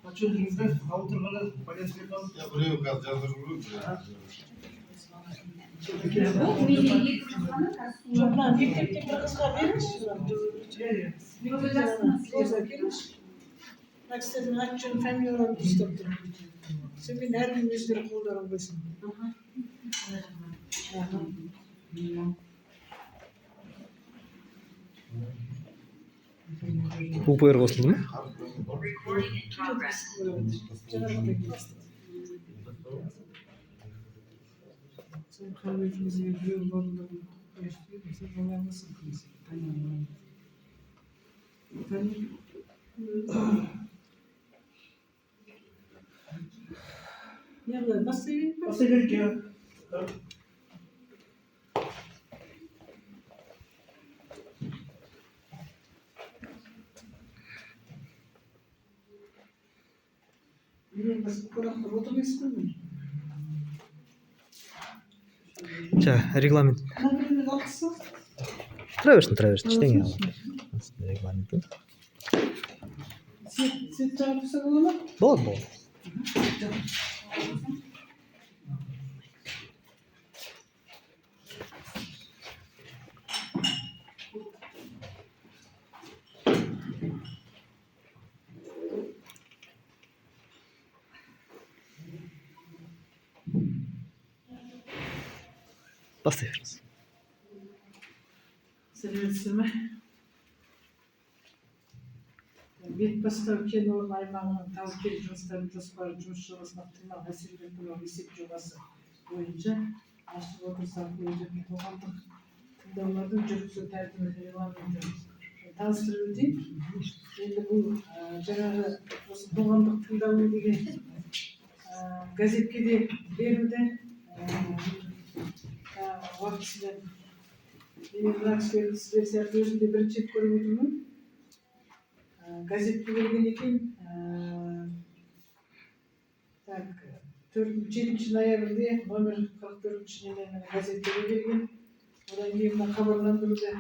Açıyor elimizde. Kaldırmalı. Palyaç yapalım. Ya buraya gaz yazdırılır. Çok lan bir kızlar vermiş. Yoksa gelmiş. Bak istedim açın femiyorum tuttum. Şimdi her gün yüzleri kullarım basın. Upayır basıldı mı? Sen kahvecimizi yapıyor, onları karıştırıyor. Sen onlar nasıl kılıyorsun? Efendim? Ya da nasıl yiyeyim? Nasıl gerek ya? Bilmiyorum nasıl bu kadar oturmak istemiyorum. Жа, регламент. Kahvenin altısı. Тұра берсін, ештеңе алма. Регламенті. Sen çağırırsan olur mu? Болады. Бастай беріңіз. Сәлеметсіз ме? Бетбастау кен орын аймағының тау-кен жұмыстарын жоспары жұмыс жобасына ықтимал әсерлер туралы есеп жобасы бойынша ашып отырсақ өзі қоғамдық тыңдаулардың жүргізу тәртібі регламенті таныстырып өтейін. Енді бұл жаңағы осы қоғамдық тыңдау деген газетке де берілді. Уақытысында мен мына сіздер сияқты өзім де бірінші рет көріп отырмын. Газетке берген екен. 7 ноябрьде номер 44 нөмірі газетке берген. Одан кейін мына хабарландыруда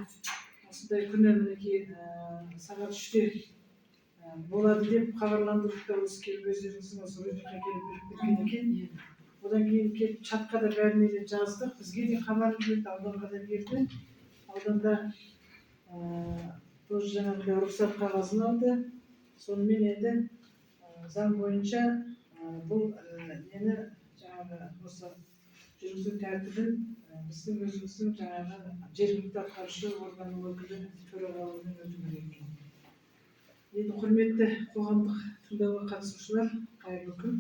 осындай күні мінекей сағат 3-те болады деп хабарландыруда осы келіп өздеріңіздің осы роликқа келіп берген екен. Одан кейін келіп чатқа да бәріне де жаздық. Бізге де хабар берді, ауданға да берді. Ауданда тоже жаңағыдай рұқсат қағазын алды. Сонымен енді заң бойынша бұл нені жаңағы осы жүргізу тәртібін біздің өзіміздің жаңағы жергілікті атқарушы органның өкілі төрағалығымен өту керек. Енді құрметті қоғамдық тыңдауға қатысушылар, қайырлы күн.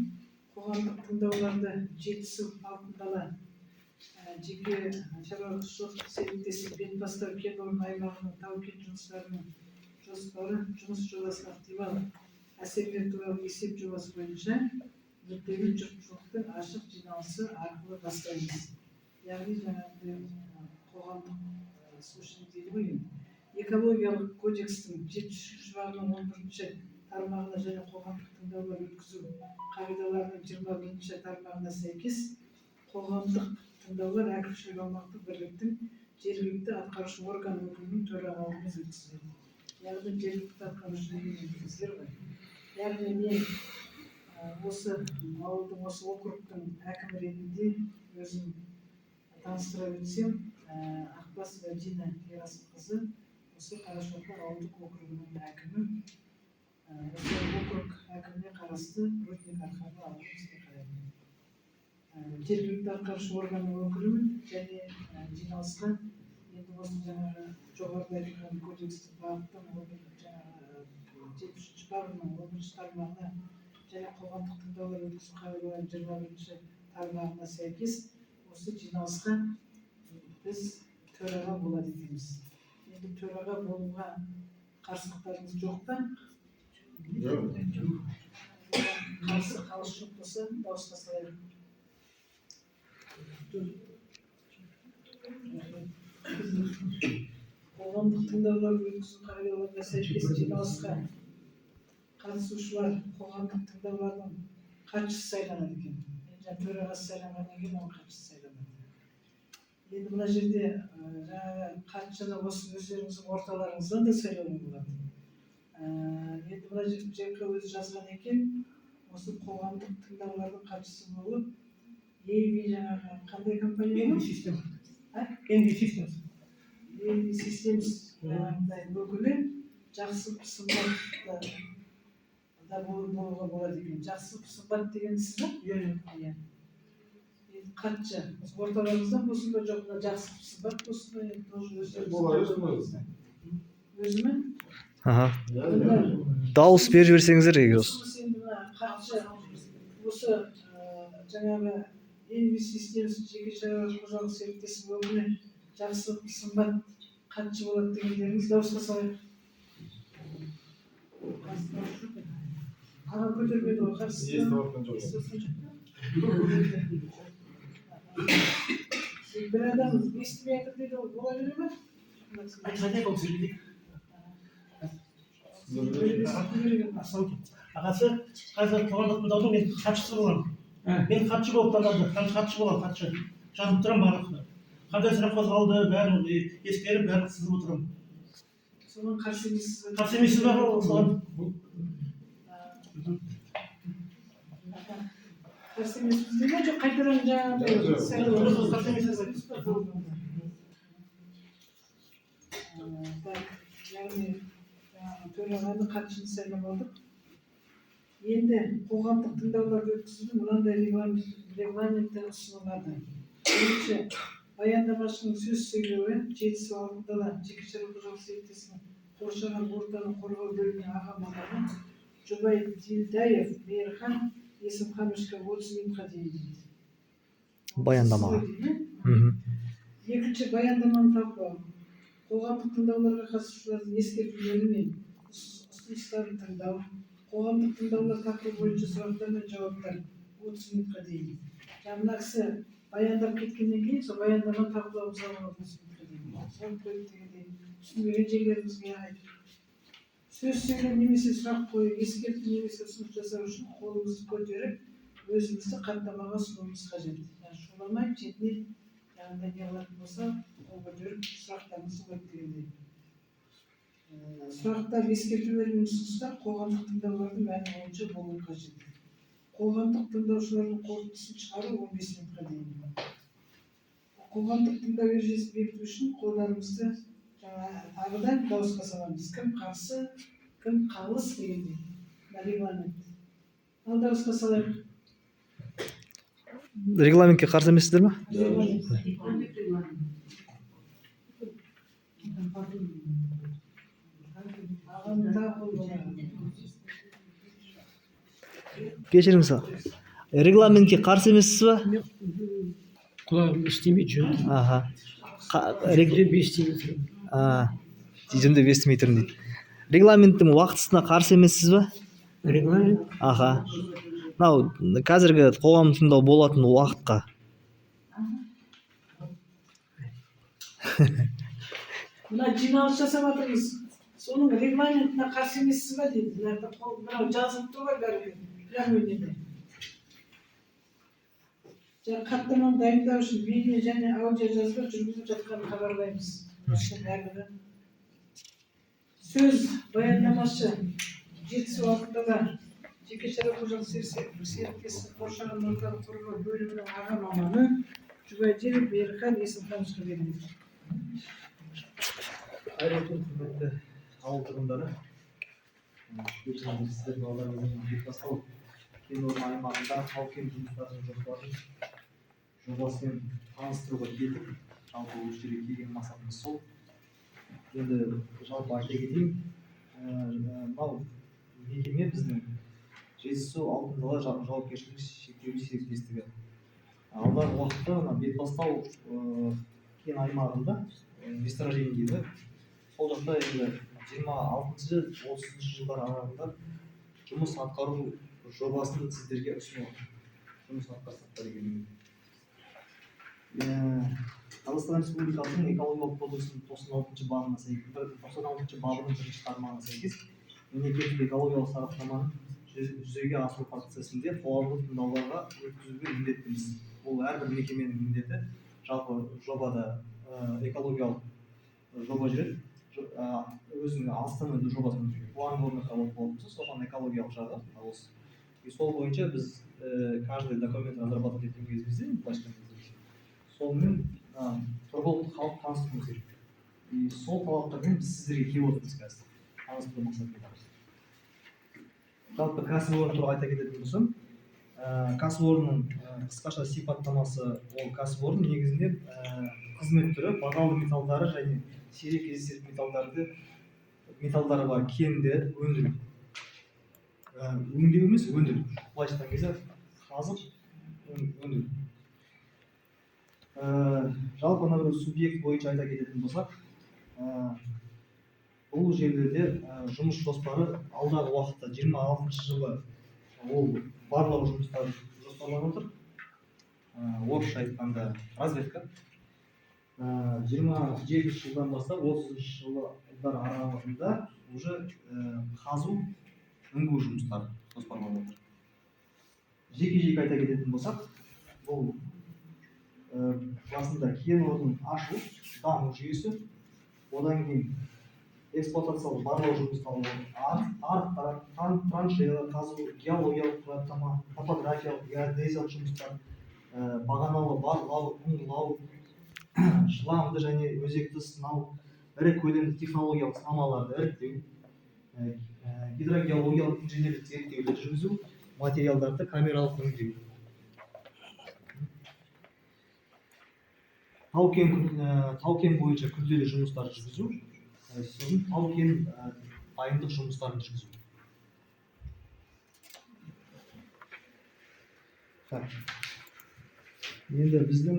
Қоғамдық тыңдауларды жетісу алтын дала жеке шаруашылық серіктестік бетбастау кен орны аймағының тау-кен жұмыстарының жоспары жұмыс жобасына ықтимал әсерлер туралы есеп жобасы бойынша мүдделі жұртшылықтың ашық жиналысы арқылы бастаймыз. Яғни жаңағы қоғамдық слушание дейді ғой. Экологиялық кодекстің 73 бабының 11-ші тармағына және қоғамдық тыңдаулар өткізу қағидаларының 21-ші тармағына сәйкес қоғамдық тыңдаулар әкімшілік аумақтық бірліктің жергілікті атқарушы орган өкілінің төрағалығымен өткізіледі. Яғни жергілікті атқарушы өкілдер ғой. Яғни мен осы ауылдың осы округтың әкімі ретінде өзім таныстыра өтсем, Ақбасова Дина Ерасылқызы осы Қарашоқы ауылдық округінің әкімі. Осы округ әкіміне қарасты Рудник Арханы ауылымызға қарайды. Жергілікті атқарушы органның өкілімін және жиналысқа енді осы жаңағы жоғарыда айтылған кодекстің бағыттың 73 бабының 11-ші тармағына және қоғамдық тыңдаулар өткізу қағидаларының 21-ші тармағына сәйкес осы жиналысқа біз төраға болады екенбіз. Енді төраға болуға қарсылықтарыңыз жоқ па? Қарсы қалыс жоқ болса дауысқа салайық. Қоғамдық тыңдаулар өткізу қағидаларына сәйкес жиналысқа қатысушылар қоғамдық тыңдаулардың хатшысы сайланады екен. Енді төрағасы сайланғаннан кейін оның хатшысы сайланады. Енді мына жерде жаңағы хатшыны осы өздеріңіздің орталарыңыздан да сайлауға болады. енді мына жерге өзі жазған екен, осы қоғамдық тыңдаулардың қатысушы болып EV жаңағы қандай компания Envy System. Envy Systems. EV Systems өкілі жақсы сымбат да болуға болады екен. Жақсы сымбат деген сіз ба? Иә. Қанша? Орталарыңызда болсын ба жоқ, жақсы сымбат болсын ба? Енді тоже өздеріңіз. Өзіме? Аха. Дауыс беріп жіберсеңіздер егер осы. Енді мына хатшы осы жаңағы Envy Systems жеке қожалық серіктестігі өкілі жақсы сымбат хатшы болады дегендеріңіз дауысқа салайық. Аға көтермеді ғой, қарсы. Bir adam естімей жатыр дейді, ол бола бере ме? Ағасы қазір қоғамдық тыңдаудың мен хатшысы боламын. Мен хатшы болып таңдалды, хатшы боламын, хатшы. Жазып тұрамын барлық. Қандай сұрақ қозғалды, бәрін ескеріп, бәрін сызып отырамын. Соның қарсы емессіз ба? Қарсы емессіз ба соған? Қарсы емеспіз дейді ме? Жоқ, қайтадан жаңағыдай қарсы емессіз ба? Яғни төрағаны хатшыны сайлап алдық. Енді қоғамдық тыңдауларды өткізудің мынандай регламенті ұсынылады. Бірінші, баяндамашының сөз сөйлеуі жетісу алдында жеке қожалық серіктестігінің қоршаған ортаны қорғау бөлімінің аға маманы Жұбай Дилдаев Мейірхан Есімхановичқа 30 минутқа дейін дейді. Баяндамаға. Екінші, баяндаманы талқылау. Қоғамдық тыңдауларға қатысушылардың ескертулері мен ұсыныстарын тыңдау. Қоғамдық тыңдаулар тақырыбы бойынша сұрақтар мен жауаптар 30 минутқа дейін. Мына кісі баяндап кеткеннен кейін сол баяндаманы талқылауымызға болады 30 минутқа дейін. Соны қойып дегендей түсінбеген жерлерімізге айтып. Сөз сөйлеу немесе сұрақ қою, ескерту немесе ұсыныс жасау үшін қолыңызды көтеріп, өзіңізді хаттамаға ұсынуыңыз қажет. Шуламай, шетінен жаңағыдай не қылатын болса, қол көтеріп сұрақтарыңызды қойып дегендей. Сұрақтар, ескертулер мен ұсыныстар қоғамдық тыңдаулардың мәні бойынша болуы қажет. Қоғамдық тыңдаушылардың қорытындысын шығару 15 минутқа дейін. Қоғамдық тыңдау ережесін бекіту үшін қолдарымызды тағыдан дауысқа саламыз. Кім қарсы, кім қалыс дегендей. Регламент. Ал дауысқа салайық. Регламентке қарсы емессіздер ме? Кешіріңіз, регламентке қарсы емессіз ба? Құлағым естімейді жөн. Аха. Жөндеп естімей тұрмын дейді. Регламенттің уақытысына қарсы емессіз ба? Регламент? Аха. Мынау қазіргі қоғам тыңдау болатын уақытқа. Мына жиналыс жасап жатырмыз. Соның регламентіне қарсы емессіз ба дейді. Мынау жазылып тұр ғой бәрі. Регламентінде. Хаттаманы дайындау үшін видео және аудио жазба жүргізіп жатқанын хабарлаймыз. Сөз баяндамашы жетісу алдында жеке қожалық серіктестігі қоршаған ортаны қорғау бөлімінің аға маманы Жұбайдилов Мейірхан Есімхановичқа беріледі. Құрметті ауыл тұрғындары, сіздердің алдарыңыздан басталып, кен орны аймағында тау-кен жұмыстарының жоспарын жобасымен таныстыруға келдік. Жалпы осы жерге келген мақсатымыз сол. Енді жалпы айта кетейін, мынау мекеме біздің жетісу алтын дала жауапкершілігі шектеулі серіктестігі. Алдағы уақытта Бетбастау кен аймағында месторождение дейді. Сол жақта енді 26-30 жылдар аралығында жұмыс атқару жобасын сіздерге ұсынып жұмыс атқарсақтар екенін. Қазақстан Республикасының экологиялық кодексінің 96 бабының 1-ші тармағына сәйкес мемлекеттік экологиялық сараптаманы жүзеге асыру процесінде қоғамдық тыңдауларға өткізуге міндеттіміз. Бұл әрбір мекеменің міндеті. Жалпы жобада экологиялық жоба жүреді. өзінің основной жобасын план экология болса, соған экологиялық жағы осы. И сол бойынша біз каждый документ разрабатывать еткен кезімізде, былайша айтқанда, сонымен тұрғылықты халық таныстыруымыз керек. И сол талаптармен біз сіздерге келіп отырмыз қазір. Таныстыру мақсатында. Жалпы кәсіпорын туралы айта кететін болсам, кәсіпорынның қысқаша сипаттамасы, ол кәсіпорын негізінде қызмет түрі бағалы металдары және сирек кездесетін металдары бар кенді өндіру. Өңдеу емес, өндіру. Былайша айтқан кезде қазып өндіру. Жалпы ана бір субъект бойынша айта кететін болсақ, бұл жерлерде жұмыс жоспары алдағы уақытта 26 жылы ол барлау жұмыстары жоспарланып отыр. Орысша айтқанда разведка. 27 жылдан бастап 30 жылдар аралығында уже қазу, өңдеу жұмыстары жоспарланып отыр. Жеке-жеке айта кететін болсақ, бұл басында кен орнын ашу, даму жүйесі, одан кейін эксплуатациялық барлау жұмыстары, траншея қазу, геологиялық құжаттама, топографиялық, геодезиялық жұмыстар, бағаналы барлау, ұңғылау, шламды және өзекті сынау, ірі көлемді технологиялық сынамаларды іріктеу, гидрогеологиялық инженерлік зерттеулер жүргізу, материалдарды камералық өңдеу. Тау-кен бойынша күрделі жұмыстар жүргізу, сосын тау-кен дайындық жұмыстарын жүргізу. Енді біздің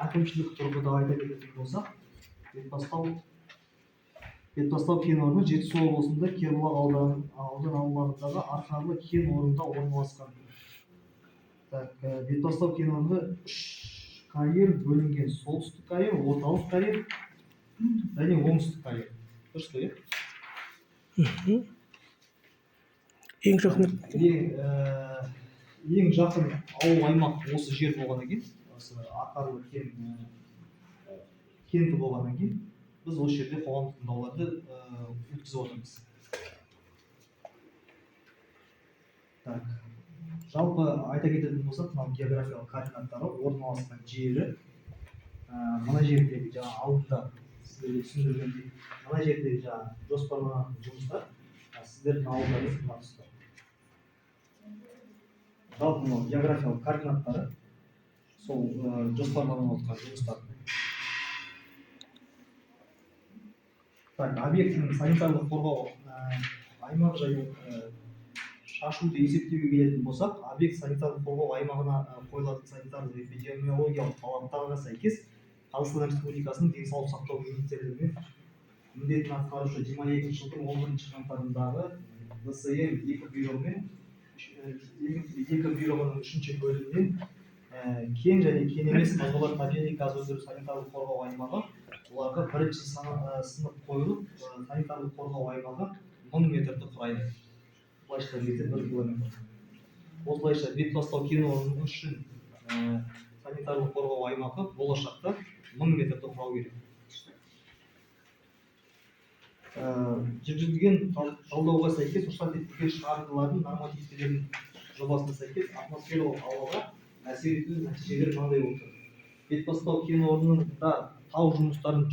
әкімшілік тұрғыда айта кететін болсақ, Бетпастау кен орны Жетісу облысында Кербұлақ аудан аумағындағы Арқарлы кен орнында орналасқан. Бетпастау кен орны 3 карьер бөлінген: солтүстік карьер, орталық карьер және оңтүстік карьер. Дұрыс қой, иә? Ең жақын ең жақын ауыл аймақ осы жер болғаннан кейін, осы Арқарлы кенті болғаннан кейін, біз осы жерде қоғамдық тыңдауларды өткізіп отырмыз. Жалпы айта кететін болсақ, мынау географиялық координаттары орналасқан жері, мына жердегі алдында сіздерге түсіндіргендей, мына жердегі жоспарланатын жұмыстар сіздердің ауылдарыңыз мына тұста. Жалпы мынау географиялық координаттары сол жоспарланып отқан жұмыстар. Объектінің санитарлық қорғау аймағы және шашуды есептеуге келетін болсақ, объект санитарлық қорғау аймағына қойылатын санитарлық эпидемиологиялық талаптарға сәйкес Қазақстан Республикасының денсаулық сақтау министрлігінің міндетін атқарушы 22 жылдың 11 қаңтарындағы ДСМ 2 бюроның 3-ші бөлімінен кен және кен емес қазбалар табиғи газ өндіру санитарлық қорғау аймағы, оларға бірінші сынып қойылып, санитарлық қорғау аймағы 1000 метрді құрайды. Былайша метр 1 километр. Осылайша Бетпастау кен орны үшін санитарлық қорғау аймағы болашақта 1000 метрді құрау керек. Жүргізілген талдауға сәйкес рұқсат етілген шығарындылардың нормативтерінің жобасына сәйкес атмосфералық ауаға әсер ету нәтижелері мынандай отыр. Бетпастау кен орнында тау жұмыстарын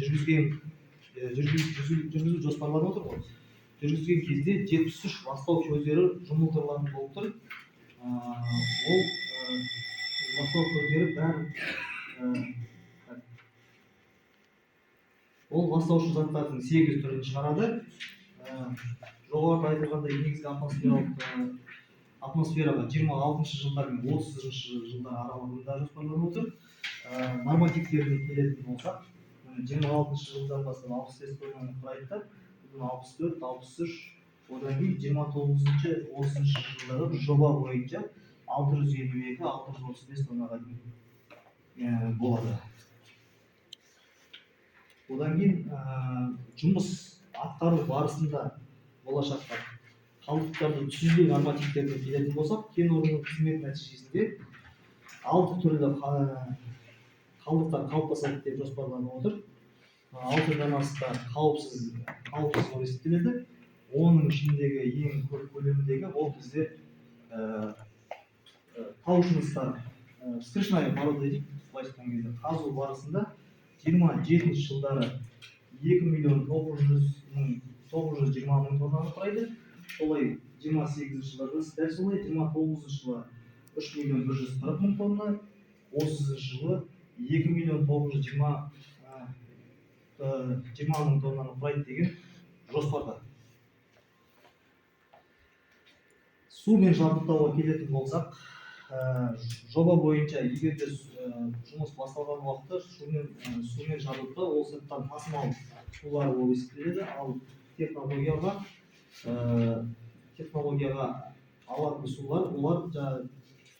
жүргізу жоспарланып отыр ғой. Жүргізген кезде 73 ластау көздері жұмылдырылатын болып тұр. Ол ластау көздері бәрі ол ластаушы заттардың 8 түрін шығарады. Жоғарыда айтылғандай негізгі атмосфераға 26 жылдар мен 30 жылдар аралығында жоспарланып отыр. Нормативтеріне келетін болсақ, 26 жылдан бастап 65 тоннаны құрайды, 64, 63, одан кейін 29-30 жылдары жоба бойынша 652-635 тоннаға дейін болады. Одан кейін жұмыс атқару барысында болашақта қалдықтарды түзу нормативтеріне келетін болсақ, кен орнының қызмет нәтижесінде 6 түрлі қалдықтар қалыптасады деп жоспарланып отыр. 600-дан астам қауіпсіз болып есептеледі. Оның ішіндегі ең көп көлемдегі ол бізде тау жұмыстары, вскрышная порода дейді, былай айтқан кезде қазу барысында 27 жылдары 2.920.000 тоннаны құрайды. Солай 28 жылдары дәл солай 29 жылы 3.140.000 тонна, 30 жылы 2.920.000 тоннаны құрайды деген жоспарда. Сумен жабдықтауға келетін болсақ, жоба бойынша егер де жұмыс басталған уақытта сумен жабдықтау ол сырттан тасымал сулары болып есептеледі, ал технологияға алатын сулар, олар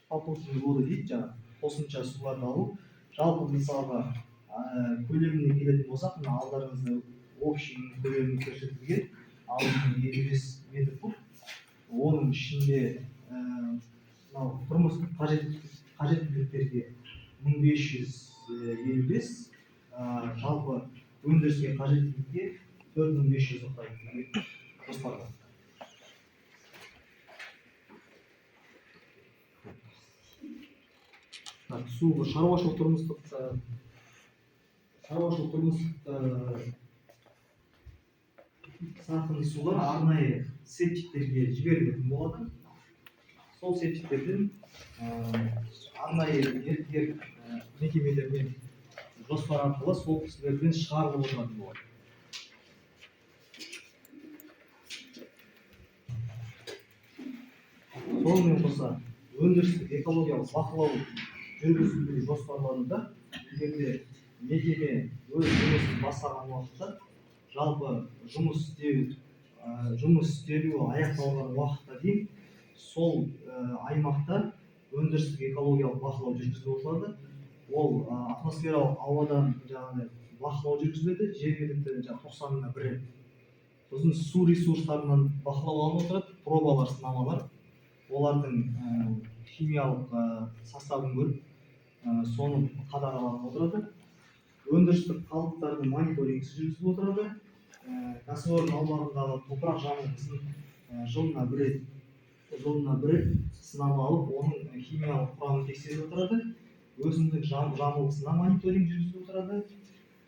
попутные воды дейді, қосымша суларды алу. Жалпы мысалға көлеміне келетін болсақ, мына алдарыңызда общий көлемі көрсетілген 655 метр куб. Оның ішінде тұрмыстық қажеттіліктерге 1555, жалпы өндіріске қажеттілікке 4500 құрайды жоспарда. Су шаруашылық тұрмыстық сатылы сулар арнайы септиктерге жіберілетін болады. Сол септиктерден арнайы мердігер мекемелермен жоспар арқылы сол кісілерден шығарылып отыратын болады. Сонымен қоса өндірістік экологиялық бақылау жүргізілуі жоспарлануда. Егер де мекеме өз жұмысын бастаған уақытта жалпы жұмыс істелуі аяқталған уақытта дейін сол аймақта өндірістік экологиялық бақылау жүргізіліп отырады. Ол атмосфералық ауадан бақылау жүргізіледі, жергілікті 90-ына 1. Сосын су ресурстарынан бақылау алынып отырады, пробалар, сынамалар. Олардың химиялық составын көріп, соны қадағаланып отырады. Өндірістік қалдықтардың мониторингісі жүргізіліп отырады. Кәсіпорын аумағындағы топырақ жамылғысын жылына бір сынама алып, оның химиялық құрамын тексеріп отырады. Өсімдік жамылғысына мониторинг жүргізіліп отырады.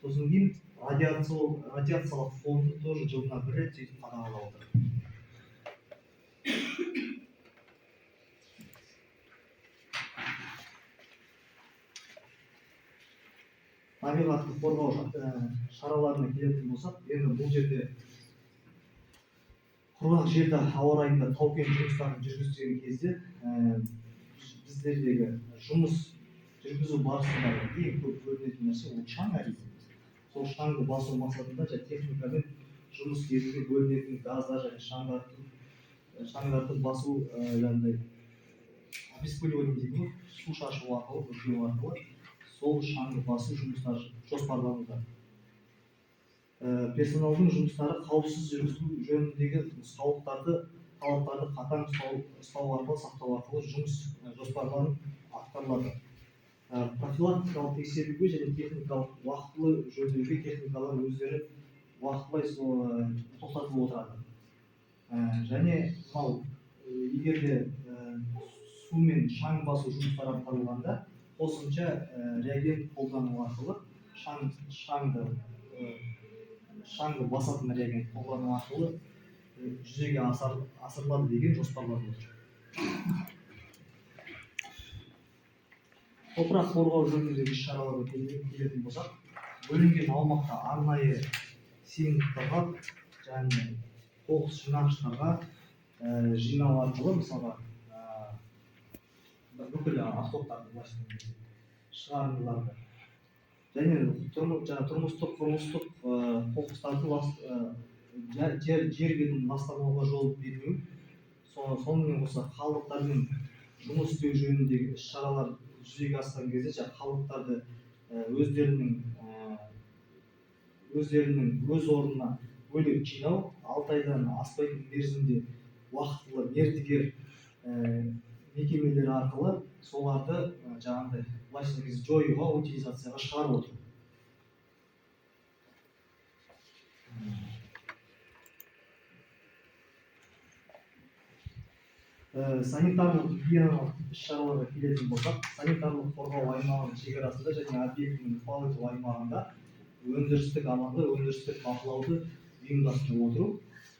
Сосын кейін радиациялық фонды тоже жылына 1 рет сөйтіп қадағалап отырады. Табиғатты қорғау шараларына келетін болсақ, енді бұл жерде құрғақ жерде ауа райында тау-кен жұмыстарын жүргізген кезде біздердегі жұмыс жүргізу барысында ең көп бөлінетін нәрсе ол шаң әрине. Сол шаңды басу мақсатында техникамен жұмыс кезінде бөлінетін газдар және шаңдарды басу обезболивание дейді, су шашу арқылы, бүркеу арқылы сол шаңды басу жұмыстары жоспарлануда. Персоналдың жұмыстары қауіпсіз жүргізу жөніндегі талаптарды қатаң ұстау арқылы, сақтау арқылы жұмыс жоспарланып атқарылады. Профилактикалық тексеруге және техникалық уақытылы жөндеуге техникалар өздері уақытылы тоқтатылып отырады. Және егер де су мен шаң басу жұмыстары атқарылғанда қосымша реагент қолдану арқылы шаңды басатын реагент қолдану арқылы жүзеге асырылады деген жоспарланып отыр. Топырақ қорғау жөніндегі іс-шараларға келетін болсақ, бөлінген аумақта арнайы сыйымдылықтарға және қоқыс жинағыштарға жинау арқылы, мысалға бүкіл автоптарды шығарындыларды және тұрмыстық қоқыстарды жер бетін ластамауға жол бермеу. Сонымен қоса қалдықтармен жұмыс істеу жөніндегі іс-шаралар жүзеге асқан кезде қалдықтарды өздерінің өз орнына бөлек жинау, 6 айдан аспайтын мерзімде уақытылы мердігер мекемелер арқылы соларды жоюға, утилизацияға шығарып отыр. Санитарлық гигиеналық іс-шараларға келетін болсақ, санитарлық қорғау аймағының шекарасында және объектінің ықпал ету аймағында өндірістік алаңда өндірістік бақылауды ұйымдастырып отыру,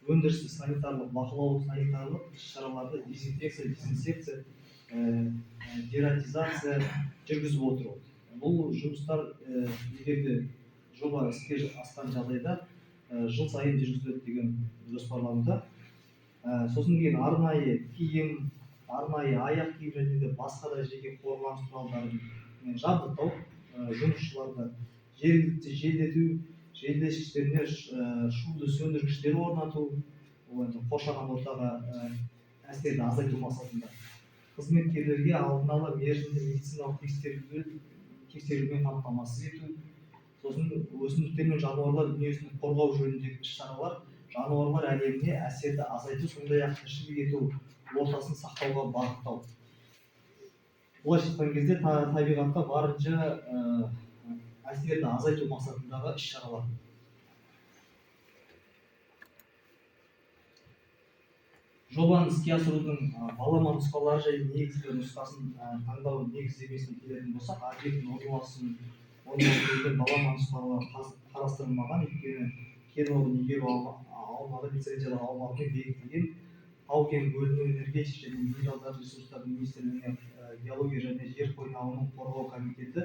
өндірістік санитарлық бақылау, санитарлық іс-шараларды дезинсекция, дератизация жүргізіп отыру. Бұл жұмыстар егер де жоба іске асқан жағдайда жыл сайын жүргізіледі деген жоспарлануда. Сосын кейін арнайы киім, арнайы аяқ киім және де басқа да жеке қорғаныс құралдарымен жабдықтау, жұмысшыларды жергілікті желдету, желдеткіштеріне шуды сөндіргіштер орнату, қоршаған ортаға әсерді азайту мақсатында. Қызметкерлерге алдын ала мерзімді медициналық тексерілумен қамтамасыз ету, сосын өсімдіктер мен жануарлар дүниесін қорғау жөніндегі іс-шаралар жануарлар әлеміне әсерді азайту, сондай-ақ тіршілік ету ортасын сақтауға бағыттау. Былайша айтқан кезде табиғатқа барынша әсерді азайту мақсатындағы іс-шаралар. Жобаны іске асырудың балама нұсқалары және негізгі нұсқасын таңдау негіздемесіне келетін болсақ, объектінің орналастырудың балама нұсқалары қарастырылмаған, өйткені кен орнын игеру аумағы лицензиялық аумағымен бекітілген тау-кен бөліну энергетика және минералдар ресурстары министрлігіне геология және жер қойнауының қорғау комитеті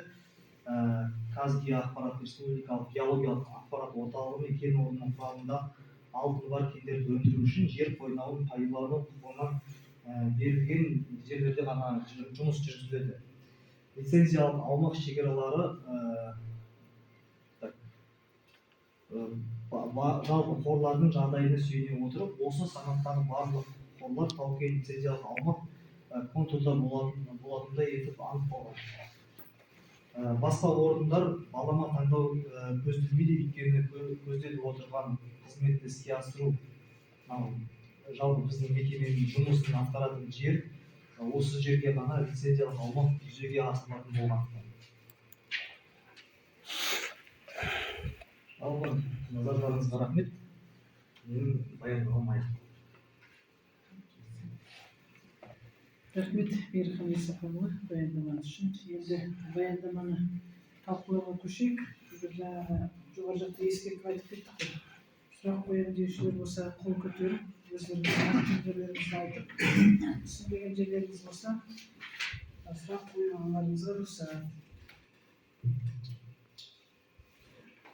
Қазгео ақпарат республикалық геологиялық ақпарат орталығы мен кен орнының құрамында алтыны бар кендерді өндіру үшін жер қойнауын пайдалану құқығына берілген жерлерде ғана жұмыс жүргізіледі. Лицензиялық аумақ шекаралары жалпы қорлардың жағдайына сүйене отырып, осы санаттағы барлық қорлар тау-кен лицензиялық аумақ контурда болатындай етіп анықталған. Басқа орындар балама таңдау көзделмейді, өйткені көзделіп отырған қызметті іске асыру, жалпы біздің мекеменің жұмысын атқаратын жер, осы жерге ғана лицензиялық аумақ жүзеге асырылатын болғандықтан. Жалпы назарларыңызға рахмет. Менің баяндамам аяқталды. Рахмет Берхан Исаханұлы баяндамаңыз үшін. Енді баяндаманы талқылауға көшейік. Жоғары жақта ескертіп айтып кеттік қой. Сұрақ қоямын деушілер болса қол көтеріп, өздеріңіздің жерлеріңізді айтып, түсінбеген жерлеріңіз болса сұрақ қойғандарыңызға рұқсат.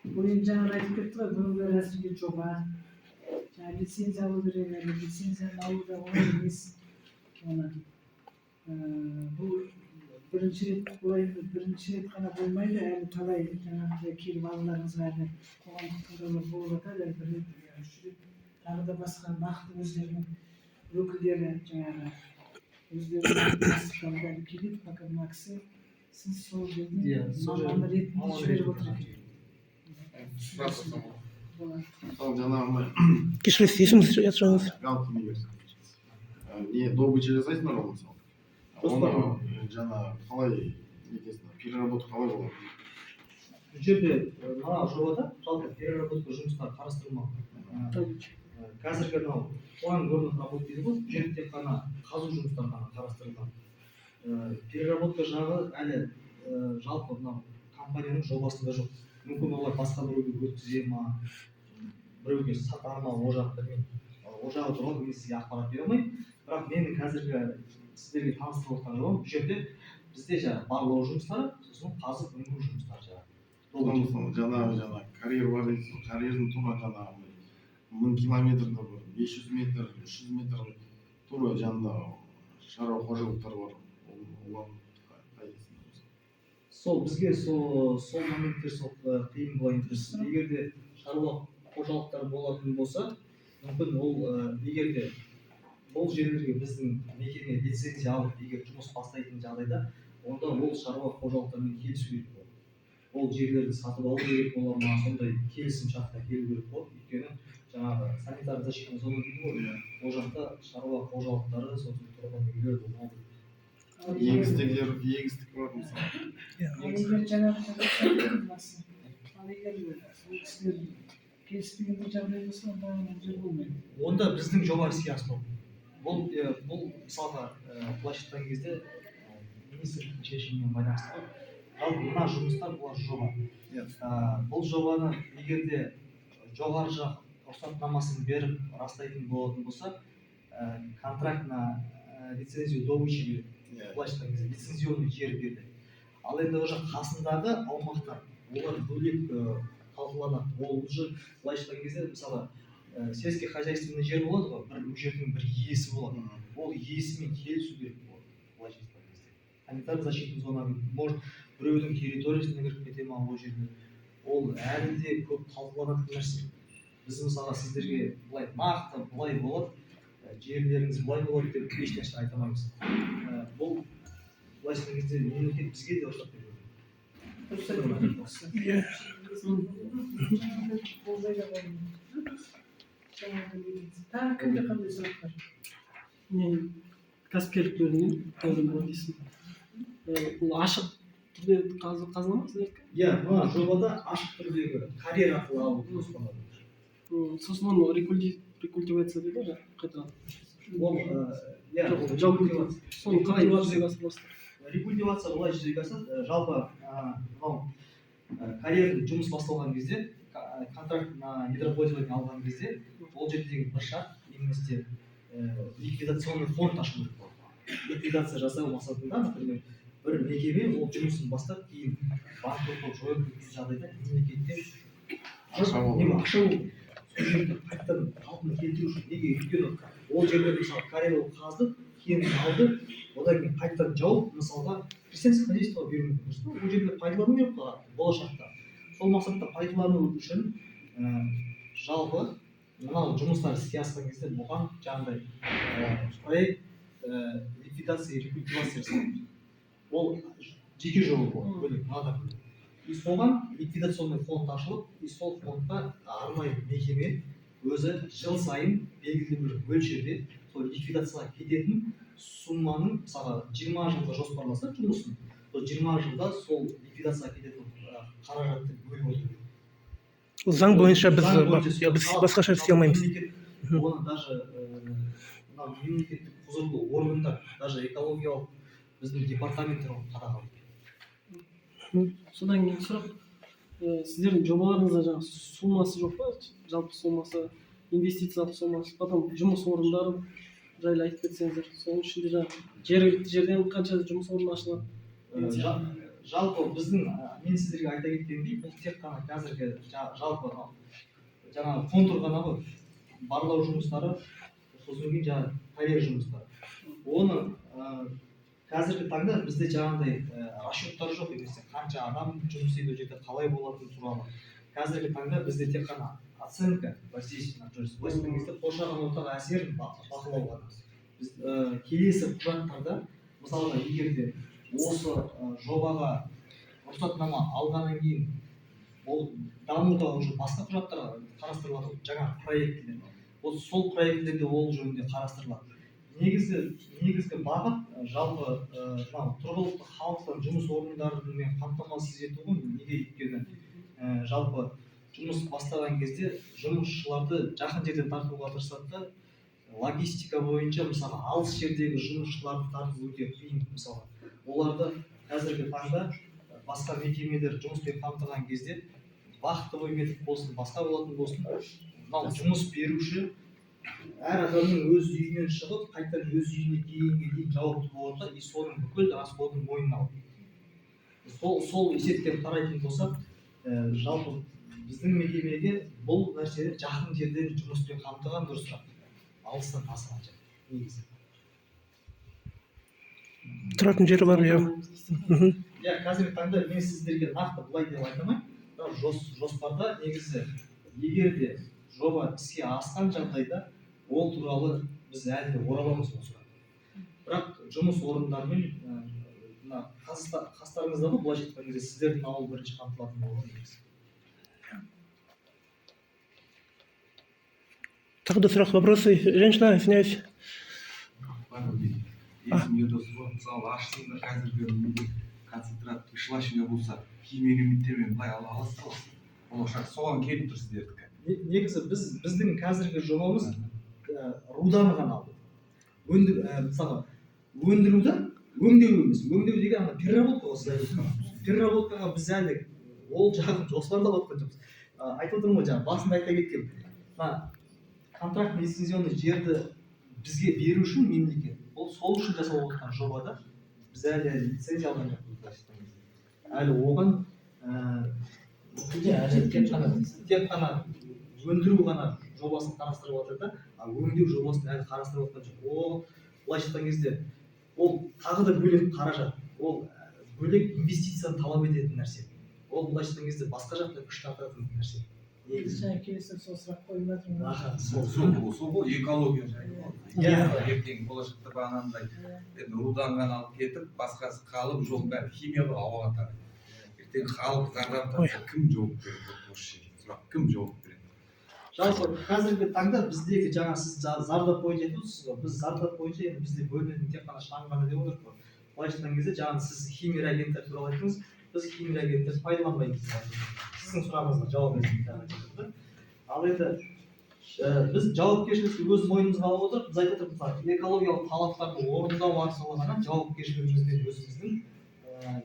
Бұл енді жаңа айтып кетті ғой, бұның бәрі әзірге жоба. Жаңа лицензия алу керек, лицензияны алу да оңай емес. Бұл бірінші рет қана болмайды, әлі талай жаңағыдай келіп алуларыңызға әлі қоғамдық тыңдаулар болып жатады, әлі бір рет, үш рет, тағы да басқа нақты өздерінің өкілдері жаңағы өздерінің бастықтары әлі келеді, пока мына кісі сіз сол жердің маманы ретінде жіберіп отыр екен. Кешіріңіз, есіміңізді айтсаңыз. Галкин университеті. Не добыча жасайсың ба мысалы? Оны жаңа қалай нетесің, переработка қалай болады? Бұл жерде мына жобада жалпы переработка жұмыстары қарастырылмаған. Қазіргі мынау план горных работ дейді ғой, бұл жерде тек қана қазу жұмыстары ғана қарастырылған. Переработка жағы әлі жалпы мынау компанияның жобасында жоқ. Мүмкін олар басқа біреуге өткізе ма, біреуге сата ма, ол жақ білмеймін. Ол жағы туралы мен сізге ақпарат бере алмаймын. Бірақ менің қазіргі сіздерге таныстырып отырған жобам, бұл жерде бізде барлау жұмыстары, сосын қазып өңдеу жұмыстары Жаңа карьер бар дейсің, карьердің тура жаңағы 1000 километрді бар, 500 метр, 300 метр тура жанында шаруа қожалықтар бар. Сол бізге сол моменттер қиын болайын. Егер де шаруа қожалықтар болатын болса, мүмкін ол егер де бұл жерлерге біздің мекеме лицензия алып, егер жұмыс бастайтын жағдайда, онда ол шаруа қожалықтармен келісу керек болады. Ол жерлерді сатып алу керек бола ма, сондай келісім шартқа келу керек болады. Өйткені жаңағы санитар защитный зона дейді ғой, ол жақта шаруа қожалықтары, сосын тұрған үйлер болмайды. Егістік бар мысалы. Егер жаңағы егер сол кісілер келіспегендей жағдай болса онда жер болмайды. Онда біздің жоба іске асырылады. Бұл мысалға былайша айтқан кезде министрліктің шешімімен байланысты. Ал мына жұмыстар бұл жоба. Бұл жобаны егер де жоғары жақ рұқсатнамасын беріп растайтын болатын болса, контракт на лицензию добычи береді. Былайша айтқан кезде лицензионный жер берді. Ал енді уже қасындағы аумақтар, олар бөлек талқыланады. Ол уже былайша айтқан кезде мысалы сельский хозяйственный жер болады ғой, бұл жердің бір иесі болады. Ол иесімен келісу керек болады. Былайша айтқан кезде. Санитар защитный зона может біреудің территориясына кіріп кете ма ол жерде. Ол әлі де көп талқыланатын нәрсе. Біз мысалға сіздерге былай нақты былай болады, жерлеріңіз былай болады деп еш нәрсе айта алмаймыз. Бұл былайша айтқан кезде мемлекет бізге де рұқсат береді. Тағы кімде қандай сұрақ бар? Мен кәсіпкерлік бөлімінен Дәурен Бодисов. Бұл ашық түрде қазылама сіздердікі? Иә, мына жобада ашық түрдегі карьера арқылы алу жоспарланып отыр. Сосын оны рекультивация дейді ғой, қайтадан. Ол Соны қалай жүзеге асырасыздар? рекультивация былай жүзеге асады. Жалпы мынау карьердің жұмыс басталған кезде, контракт на недропользование алған кезде, ол жердегі бір шарт немесе ликвидационный фонд ашу керек болады. Ликвидация жасау мақсатында, например, бір мекеме ол жұмысын бастап, кейін банкроттық жойылып кеткен жағдайда мемлекеттен ақша болу. Сол жерді қайтадан қалпына келтіру үшін неге? Өйткені ол жерлерді мысалы карьера қаздық, кейін алды, одан кейін қайтадан жауып, мысалға крестьянское хозяйствоға беру мүмкін. Ол жерді пайдалану керек болашақта. Сол мақсатта пайдалану үшін жалпы мынау жұмыстар іске асқан кезде бұған жаңағыдай проект ликвидация и рекультивация жасалады. Ол жеке жоба болады, бөлек мынада бөлек. И соған ликвидационный фонд ашылып, и сол фондқа арнайы мекеме өзі жыл сайын белгілі бір мөлшерде сол ликвидацияға кететін сумманың мысалға 20 жылға жоспарласа жұмысын, сол 20 жылда сол ликвидацияға кететін қаражатты бөліп отыру. Заң бойынша біз басқаша істей алмаймыз. Оны даже мемлекеттік құзырлы органдар, даже экологиялық біздің департаменттер қадағалайды. Содан кейін сұрақ, сіздердің жобаларыңызда жаңағы суммасы жоқ па? Жалпы суммасы, инвестициялық суммасы, потом жұмыс орындары жайлы айтып кетсеңіздер. Соның ішінде жаңағы жергілікті жерден қанша жұмыс орны ашылады? Жалпы біздің, мен сіздерге айта кеткендей, бұл тек қана қазіргі жалпы жаңағы контур ғана ғой, барлау жұмыстары, сосын кейін жаңағы карьер жұмыстары. Оны қазіргі таңда бізде жаңағыдай расчеттар жоқ емес, қанша адам жұмыс істейді, жерде қалай болатыны туралы. Қазіргі таңда бізде тек қана оценка воздействия на жүріс. Осы кезде қоршаған ортаға әсерін бақылау ғана. Біз келесі құжаттарда, мысалға егер де осы жобаға рұқсатнама алғаннан кейін ол дамуда уже басқа құжаттар қарастырылады, жаңа проектілер. Сол проектілерде ол жөнінде қарастырылады. Негізгі бағыт жалпы тұрғылықты халықтың жұмыс орындарымен қамтамасыз ету ғой. Неге? Өйткені жалпы жұмыс бастаған кезде жұмысшыларды жақын жерден тартуға тырысады да, логистика бойынша мысалы алыс жердегі жұмысшыларды тарту өте қиын. Мысалы оларды қазіргі таңда басқа мекемелер жұмыспен қамтыған кезде вахтовый метод болсын, басқа болатын болсын, мынау жұмыс беруші әр адамның өз үйінен шығып, қайтадан өз үйіне келгенге дейін жауапты болады и соның бүкіл расходын мойнына алады. Сол есептен қарайтын болсақ, жалпы біздің мекемеге бұл нәрсені жақын жерден жұмыспен қамтыған дұрысырақ, алыстан тасыған жер негізі. Тұратын жері бар, иә. Иә, қазіргі таңда мен сіздерге нақты былай деп айта алмаймын. Жоспарда негізі егер де жоба іске асқан жағдайда ол туралы біз әлі ораламыз осы. Бірақ жұмыс орындарымен қастарыңыздағы былайша айтқан кезде сіздердің ауыл бірінші қамтылатын болады негізі. Тағы да сұрақ, вопросы? Женщина, извиняюсь. Есімде досы ғой, мысалы ашысында қазіргі концентрат шылашыңа болса, кейінгі мектебен былай аласыз. Болашақ соған келіп тұр сіздердікі. негізі біздің қазіргі жобамыз руданы ғана алдық. Мысалы өндіруді өңдеу емес. Өңдеу деген ана переработка осылай айтқан. Переработкаға біз әлі ол жағын жоспарлап отқан жоқпыз. Айтып отырмын ғой жаңа басында айта кеткем. Контракт лицензионный жерді бізге беру үшін мемлекет ол сол үшін жасап отқан жоба да. Біз әлі лицензия алған жоқпыз. Әлі оған тек қана өндіру ғана жобасын қарастырып отыр да, өңдеу жобасын әлі қарастырып отқан жоқ. Ол былайша айтқан кезде ол тағы да бөлек қаражат, ол бөлек инвестицияны талап ететін нәрсе. Ол былайша айтқан кезде басқа жақта күш тартатын нәрсе. Жаңа келесі сол сұрақ қойып жатырмын. Сол экология жайлы. Ертең болашақта бағанағындай рудан ғана алып кетіп, басқасы қалып, жол бәрі химиялық ауаға тарайды. Ертең халық зардап тартса, кім жауап береді осы жерге? Сұрақ кім жауап береді? Жалпы қазіргі таңда біздегі жаңа сіз зардап бойынша айтып отырсыз ғой, біз зардап бойынша енді бізде бөлінетін тек қана шаң ғана деп отырмыз ғой. Былайша айтқан кезде жаңа сіз химия реагенттер туралы айттыңыз, біз химия реагенттерді пайдаланбаймыз. Сіздің сұрағыңызға жауап бердім. Ал енді біз жауапкершілікті өз мойнымызға алып отырып, біз айтып отырмыз, экологиялық талаптарды орындау арқылы ғана жауапкершілігімізбен өзіміздің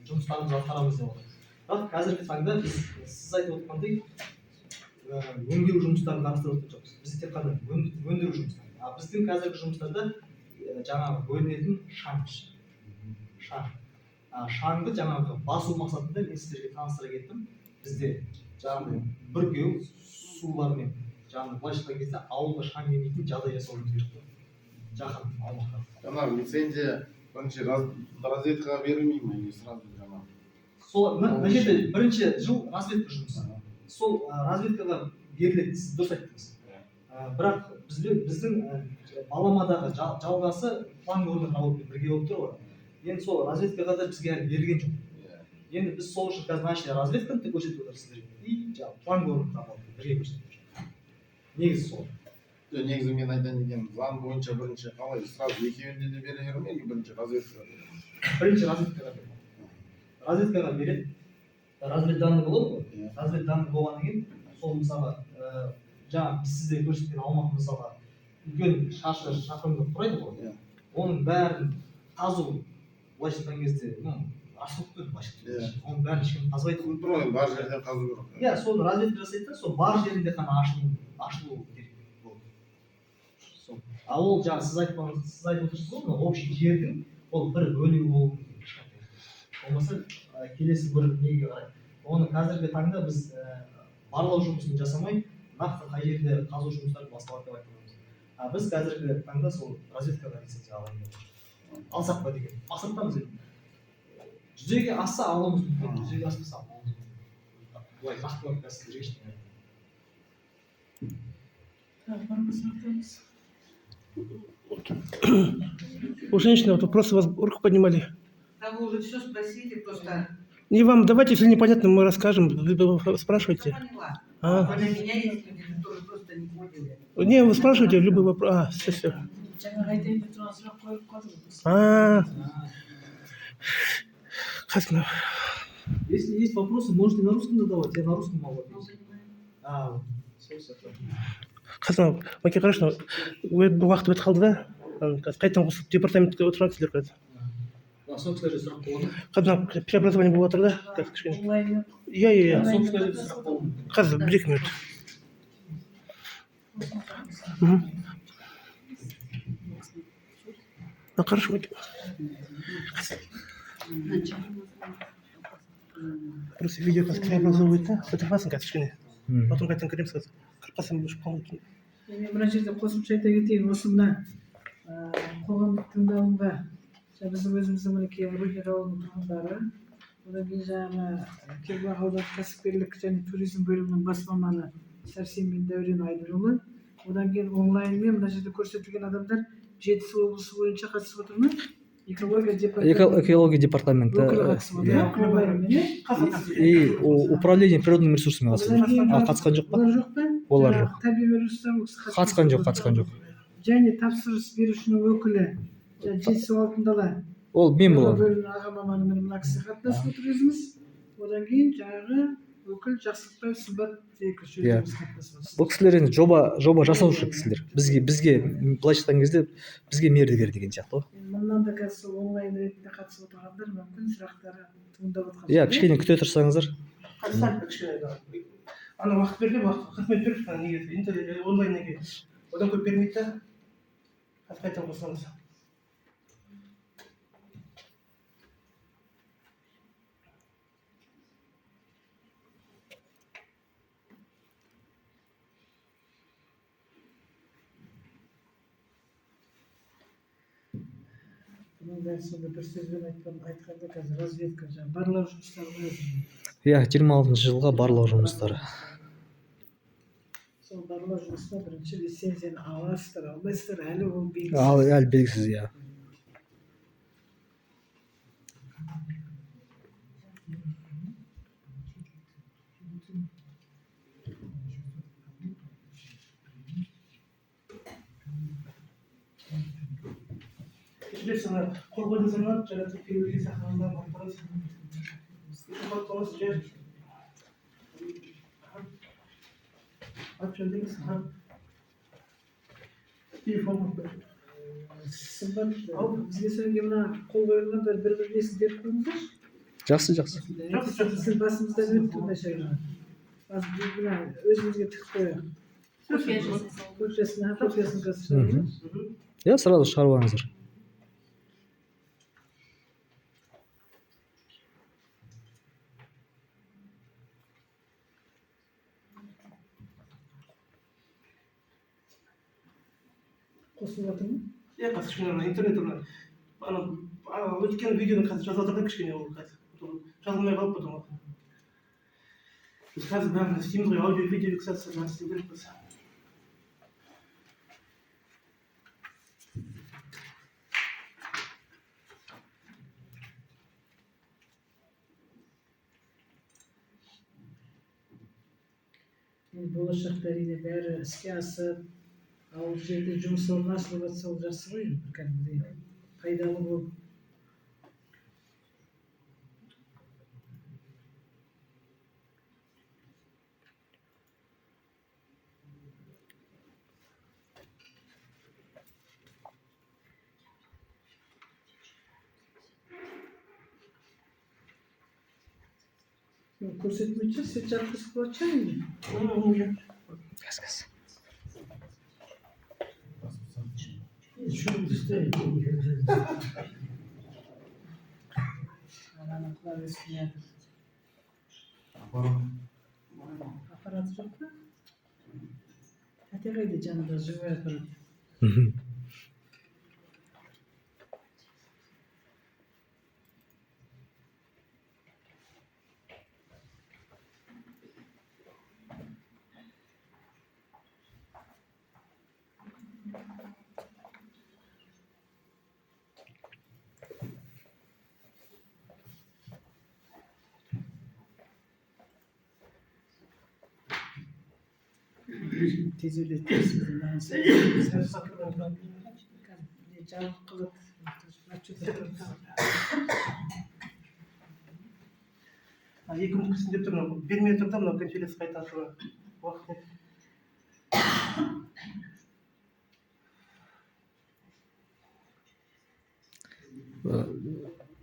жұмыстарымызды атқарамыз деп отырмыз. Бірақ қазіргі таңда біз сіз айтып отырғандай өңдеу жұмыстарын қарастырып отырған жоқпыз. Біз тек қана өндіру жұмыстары. Біздің қазіргі жұмыстарда жаңағы бөлінетін шаң. Шаңды жаңағы басу мақсатында мен сіздерге таныстыра кеттім. Бізде жаңағы бүркеу сулармен жаңағы былайша айтқан кезде ауылға шаң келмейтін жағдай жасауымыз керек. Жақын аумақта. Жаңағы лицензия бірінші разведкаға берілмей ме? Сразу жаңағы. Сол мына жерде бірінші жыл разведка жұмысы. Сол разведкаға беріледі, сіз дұрыс айттыңыз. Бірақ біздің баламадағы жалғасы план орнымен работамен бірге болып тұр ғой. Енді сол разведкаға да бізге әлі берілген жоқ. Енді біз сол үшін қазір начали разведканы көрсетіп отырмыз сіздерге. И план орнымен работамен бірге көрсетіп отырмыз. Негізі сол. Негізі мен айтайын деген заң бойынша бірінші қалай сразу екеуінде де бере ме бірінші разведкаға? Бірінші разведкаға береді. Разведкаға береді. Разведданный болады ғой. Разведданный болғаннан кейін сол мысалы жаңа біз сізге көрсеткен аумақ мысалға үлкен шаршы шақырымдық құрайды ғой. Оның бәрін қазу былайша айтқан кезде асфальт қой былайша айтқанда. Оның бәрін ешкім қазбайды ғой. Тұр ғой, бар жерден қазу керек. Иә, соны разведка жасайды да, сол бар жерінде ғана ашылу керек болды. Ал ол жаңа сіз айтып отырсыз ғой, мына общий жердің ол бір бөлігі болуы керек. Болмаса келесі бір неге қарай. Оны қазіргі таңда біз барлау жұмысын жасамай, нақты қай жерде қазу жұмыстарын басталады деп айтамыз. Біз қазіргі таңда сол разведкаға лицензия алайын деп отырмыз. Алсақ па деген мақсаттамыз енді. Жүзеге асса алуымыз мүмкін, жүзеге аспаса алуымыз мүмкін. Бұлай нақтылап қазір ештеңе айтпаймын. У женщины вот вопросы вас руку поднимали. Да вы уже все спросили, просто... Не вам давайте, если непонятно, мы расскажем. Вы спрашивайте. Я поняла. Кроме меня есть люди, которые просто не поняли. Не, вы спрашиваете любой вопрос. Все. Жаңа айтайын деп тұрған сұрақ қойып қалдым. Если есть вопросы, можете на русском задавать, я на русском могу ответить. Қасым, Маке Қарашына, бұл уақыт өтіп қалды да? Қайтадан қосылып департаментке отырасыздар қазір. Сол кісілерде сұрақ болады. Қазір преобразование болып жатыр да? Қазір кішкене. Иә. Сол кісілерде сұрақ болады. Қазір бір-екі минут. Хорошо, Маке. Просто видео как преобразовывает, да? Это классно, как кішкене. Потом қайтадан кіреміз қазір. Қырқасам бұлшық қалмайды. Мен мына жерде қосымша айта кетейін, осы мына қоғамдық тыңдалымға біздің өзіміздің мінекей рудник ауылының тұрғындары, одан кейін жаңағы Кербұлақ аудандық кәсіпкерлік және туризм бөлімінің бас маманы Сәрсен мен Дәурен Айдырұлы, одан кейін онлайнмен мына жерде көрсетілген адамдар Жетісу облысы бойынша қатысып отыр ма? Экология департаменті и управление природными ресурсами қатысқан жоқ па? Олар жоқ. Табиғи ресурстар Қатысқан жоқ. Және тапсырыс берушінің өкілі Жетісу алтын Ол мен боламын. бөлімінің аға маманы мына кісі қатынасып отыр өзіміз. Одан кейін жаңағы өкіл жақсылықбаев сымбат текіш Иә. өзіңіз қалыптасыңыз. бұл кісілер енді жоба жасаушы кісілер. Бізге былайша айтқан кезде бізге мердігер деген сияқты ғой. Мындан да қазір сол онлайн ретінде қатысып отырғандар мүмкін сұрақтары туындап жатқан Иә, кішкене күте тұрсаңыздар. Қазір кішкене ана уақыт берді, уақыт 40 минут беріп неге онлайн неге одан көп бермейді да қазір қайтадан қосыламыз. Бұның бәрі сонда бір сөзбен айтқанда қазір разведка жаңағы барлау жұмыстары ғой. Иә, 26 жылға барлау жұмыстары. Сол барлау жұмысына бірінші лицензияны аласыздар, алмайсыздар, әлі ол Әлі белгісіз, иә. Білесің, қорғойдың заман жаңағы перуге сахарында бақтыңыз. Қорғойдыңыз жер. Ат жөндеңіз. Телефон бар. сымбат бізге сөйлеген мына қол қойылғандар бір несін беріп қойыңыздар. Жақсы. Сіз басымыздан өтті мына шайға. Мына өзімізге тігіп қояйық. Кофесін қазір шығарайық. Иә, сразу шығарып алыңыздар. Қосылып жатыр ма? Иә, қазір кішкене интернетте өткен видеоны қазір жазып жатыр да кішкене ол қазір. Жазылмай қалып потом. Біз қазір бәрін істейміз ғой, аудио-видео фиксация бәрін істеу керекпіз. Болашақта әрине бәрі іске асып, ауыл жерде жұмыс орны ашылып жатса ол жақсы ғой, кәдімгідей пайдалы болып. Көрсетмейді, сен жарқысы қылатшайын. Газ. Şunu üstte. Ananaklar eskilerdir. Aparatı yok mu? Hadi kaydı canım da живой aparat. Tez öğretirsiniz. Ben size saklıyorum. Can kılıp. Екі мүмкісін деп тұрмын, бермей тұрда мына конференция қайта ашуға уақыт нет.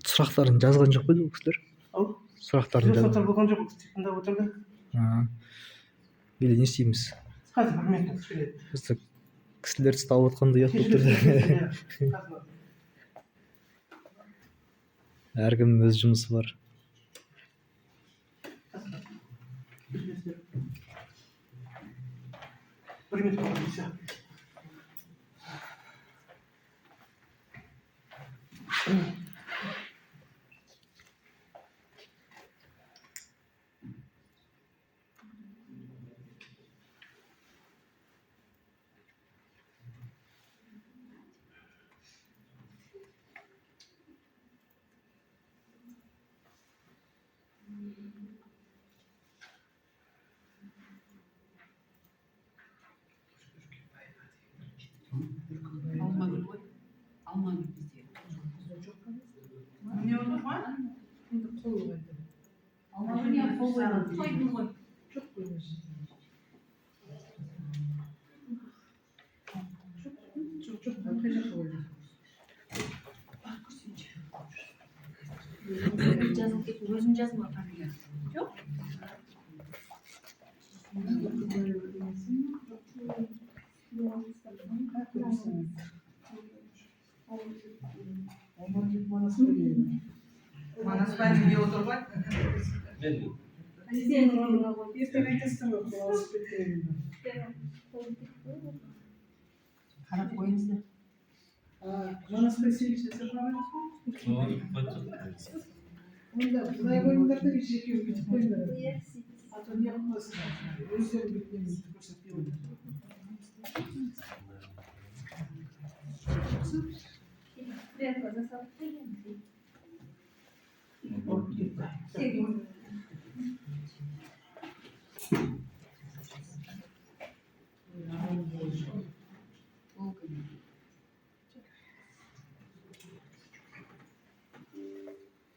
Сұрақтарын жазған жоқ қой ол кісілер? Ау? Сұрақтарын жазған болған жоқ, тыңдап отырды. Или не істейміз? Қазір бір минут кішкене. Просто кісілерді ұстап отқанда ұят болып тұрды. Әркімнің өз жұмысы бар. Bir minut kaldı. Almadı bizi. Ne olur var? Şimdi kolu verdim. Алматыға қол қойған. Қойдым ғой. Çok koymuş. Çok bakacak oldu. Жазып кетіп өзің жазма фамилия. Жоқ? Манас фамилия отырған. Сен орнына қой. Ертең айтасың ғой, бұл алып кеткен. Қарап қойыңыздар. Манас Васильевич сапарыңыз ғой? Онда былай қойыңдар да жеке өйтіп қойыңдар. А то не қылмасындар. Өздері білгенін көрсетпей қойыңдар.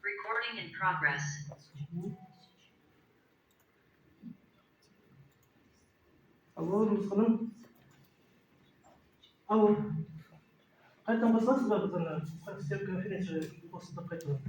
Recording in progress. Алло, Русханым. Алло. Қайтадан басыласыз ба біз ана сіздер конференция осында қайтадан?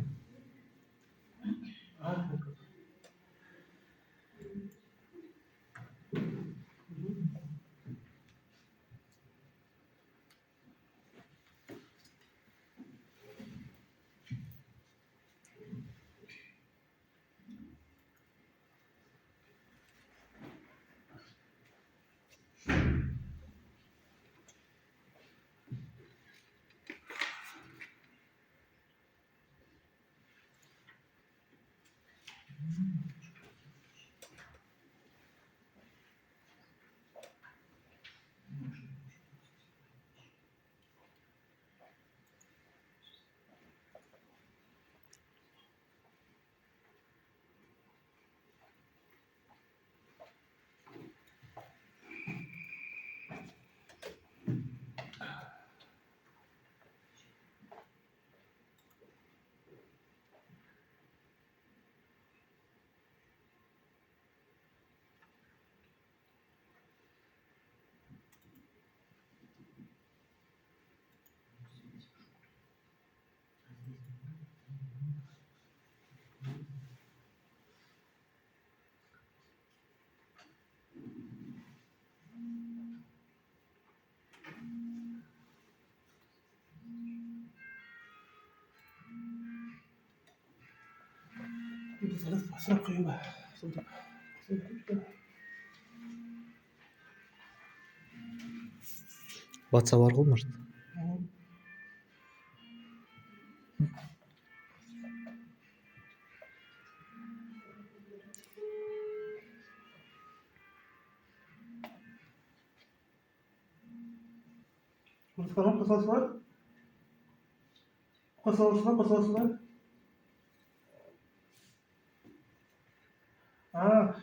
Сұрақ қою ба? WhatsApp бар ғой, может. Русханым, қосыласыздар? Қосыласыздар?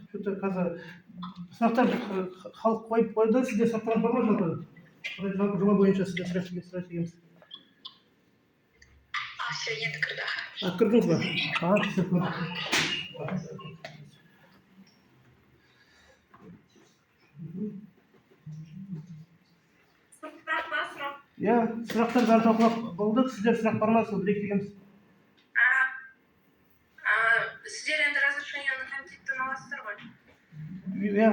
Что-то қазір сұрақтар халық қойып қойды, сізде сұрақтар бар ма жалпы? Жалпы жоба бойынша сізде сұрақ tegemiz. Все, енді кірді. Кірдіңіз ба? Иә, сұрақтар бәрі талқылап болдық. Сіздер сұрақ бар ма? Сол білейік дегенбіз. Сіздер енді разрешениені комитеттен аласыздар ғой? Иә.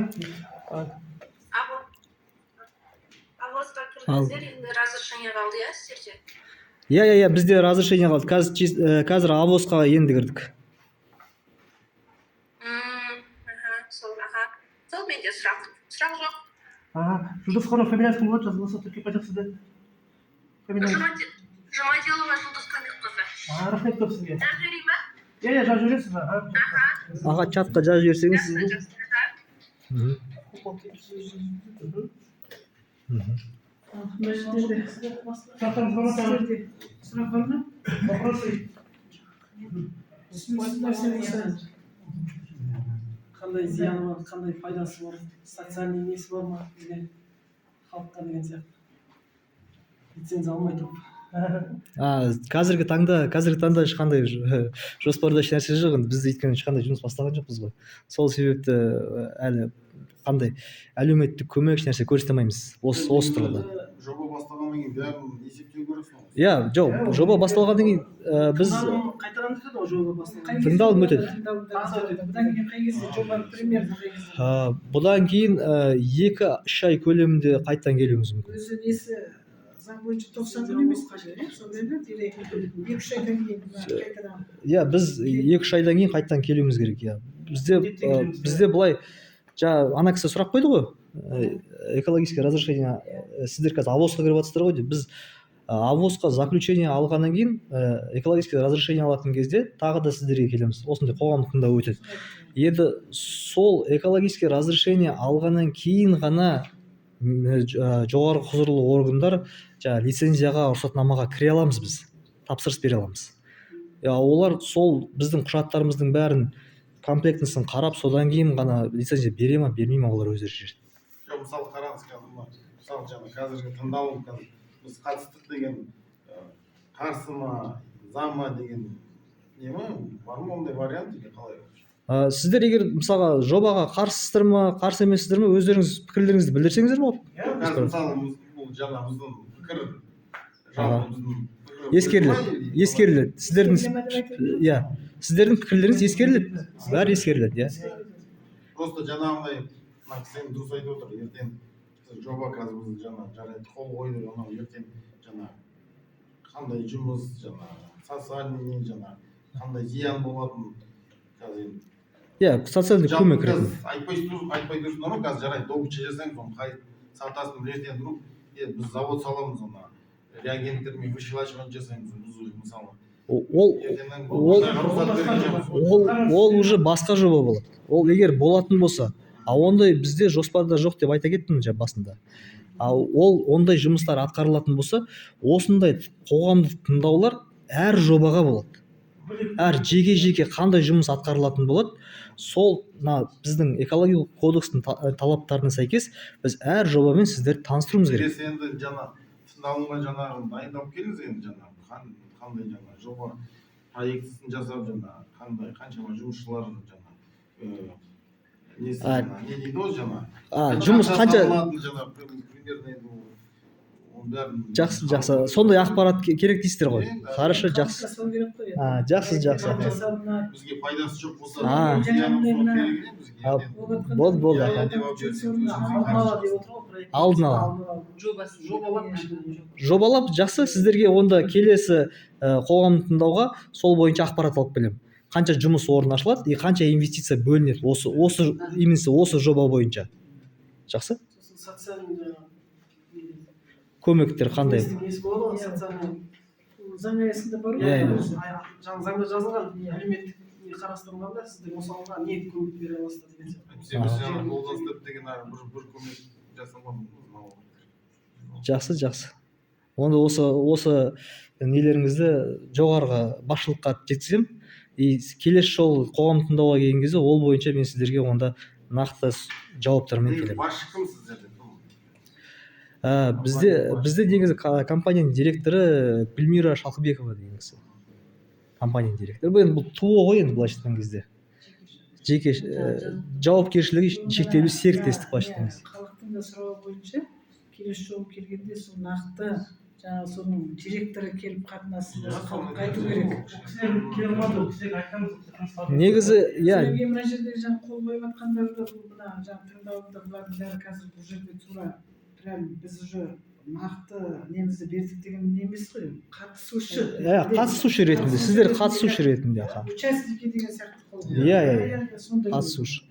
Авозға кірдіңіздер, енді разрешение қалды, иә, сіздерде? Иә, бізде разрешение қалды. Қазір авозға енді кірдік. Сол менде сұрақ жоқ. Жұлдызханым фамилиясы кім болады? Жазылса тіркеп қайтақ сізді. Жұмадилова Жұлдыз Көмекқызы. Рахмет көп сізге. Жазып жіберейін ба? Иә, жазып жібересіз ба? Аға, чатқа жазып жіберсеңіз. Сұрақ бар ма? Вопросы? Қандай зияны бар, қандай пайдасы бар, социальный несі бар ма бізге халыққа деген сияқты. Лицензия алмай тұрып. Қазіргі таңда ешқандай жоспарда еш нәрсе жоқ енді. Біз өйткені ешқандай жұмыс бастаған жоқпыз ғой. Сол себепті әлі қандай әлеуметтік көмек еш нәрсе көрсете алмаймыз осы тұрғыда. Жоба басталғаннан кейін бәрін есептеу керексің ғой. Иә, жоқ, жоба басталғаннан кейін біз қайтадан өтеді ғой жоба басталған. тыңдалым өтеді. Бұдан кейін қай кезде жобаны примерно қай кезде? Бұдан кейін 2-3 ай көлемінде қайтадан келуіміз мүмкін. Өзі несі заң бойынша 90 күн емес қажет, иә? Сондайда директ 2-3 айдан кейін қайтадан. Иә, біз 2-3 айдан кейін қайтадан келуіміз керек, иә. Бізде былай жаңа ана кісі сұрақ қойды ғой. Экологическое разрешение сіздер қазір АВОСқа кіріп жатсыздар ғой деп. Біз АВОСқа заключение алғаннан кейін экологическое разрешение алатын кезде тағы да сіздерге келеміз. Осындай қоғамдық тыңдау өтеді. Енді сол экологическое разрешение алғаннан кейін ғана жоғары құзырлы органдар жаңа лицензияға, рұқсатнамаға кіре аламыз біз. Тапсырыс бере аламыз. Олар сол біздің құжаттарымыздың бәрін комплектісін қарап, содан кейін ғана лицензия бере ма, бермей ма олар өздері шешеді. Мысалы қараңыз қазір мысалы жаңа қазіргі тыңдалым қазір біз қатыстық деген қарсы ма заң ма деген не ма бар ма ондай вариант или қалай? Сіздер егер мысалға жобаға қарсысыздар ма, қарсы емессіздер ма, өздеріңіз пікірлеріңізді білдірсеңіздер болады. Қазір мысалы бұл жаңа біздің пікір жалпы біздің ескеріледі. Сіздердің пікірлеріңіз ескеріледі. Бәрі ескеріледі, иә. Просто жаңағындай Максим дұрыс айтып отыр. Ертең жоба қазір біз жаңа жарайды қол қойды, анау ертең жаңа қандай жұмыс жаңа социальный жаңа қандай зиян болатын қазір. Иә, социальный көмек ретінде. Айтпай тұрсын ғой, қазір жарайды добыча жасаңыз, оны қай сатасын ертең тұрып, біз завод саламыз, оны реагенттермен вышелачивание жасаймыз, мысалы. Ол уже басқа жоба болады. Ол егер болатын болса, ондай бізде жоспарда жоқ деп айта кеттім басында. Ол ондай жұмыстар атқарылатын болса, осындай қоғамдық тыңдаулар әр жобаға болады. Әр жеке қандай жұмыс атқарылатын болады, сол біздің экологиялық кодекстің талаптарына сәйкес біз әр жобамен сіздерді таныстыруымыз керек. Келесі енді жаңа тыңдалымға жаңағы дайындалып келіңіз енді жаңа қандай жаңа жоба проектісін жасап жаңа қаншама жұмысшылар жаңа не дейді ғой жаңа жұмыс қанша жаңа примерно жақсы сондай ақпарат керек дейсіздер ғой. Хорошо, жақсы. Жақсы. Бізге пайдасы жоқ болса болды. Алдын ала жобалап жақсы. Сіздерге онда келесі қоғамдық тыңдауға сол бойынша ақпарат алып келемін. Қанша жұмыс орны ашылады и қанша инвестиция бөлінеді осы жоба бойынша. Жақсы? Көмектер қандай? Заң аясында бар ғой. Заңда жазылған әлеуметтік қарастырылғанда сіздер осыған не көмек бере аласыздар деген сияқты. Жақсы. Онда осы нелеріңізді жоғарғы басшылыққа жеткіземін. И келесі жол қоғам тыңдауға келген кезде ол бойынша мен сіздерге онда нақты жауаптармен келемін. Басшы кім сіздерде? Бізде негізі компанияның директоры Гүлмира Шалқыбекова деген кісі. Компанияның директоры. Бұл ТО ғой енді былайша айтқан кезде. Жеке жауапкершілігі шектеулі серіктестік былайша айтқан кезде. Халықтың да сұрауы бойынша келесі жолы келгенде сол нақты жаңағы соның директоры келіп қатынасын халыққа айту керек. Негізі, иә. Мына жерде жаңа қол қойып жатқандарды мына жаңа тыңдауда бұлардың бәрі қазір бұл жерде тура прям біз уже нақты немізді бердік деген емес қой. Қатысушы ретінде, сіздер қатысушы ретінде. Участники деген сияқты қол. Иә, қатысушы.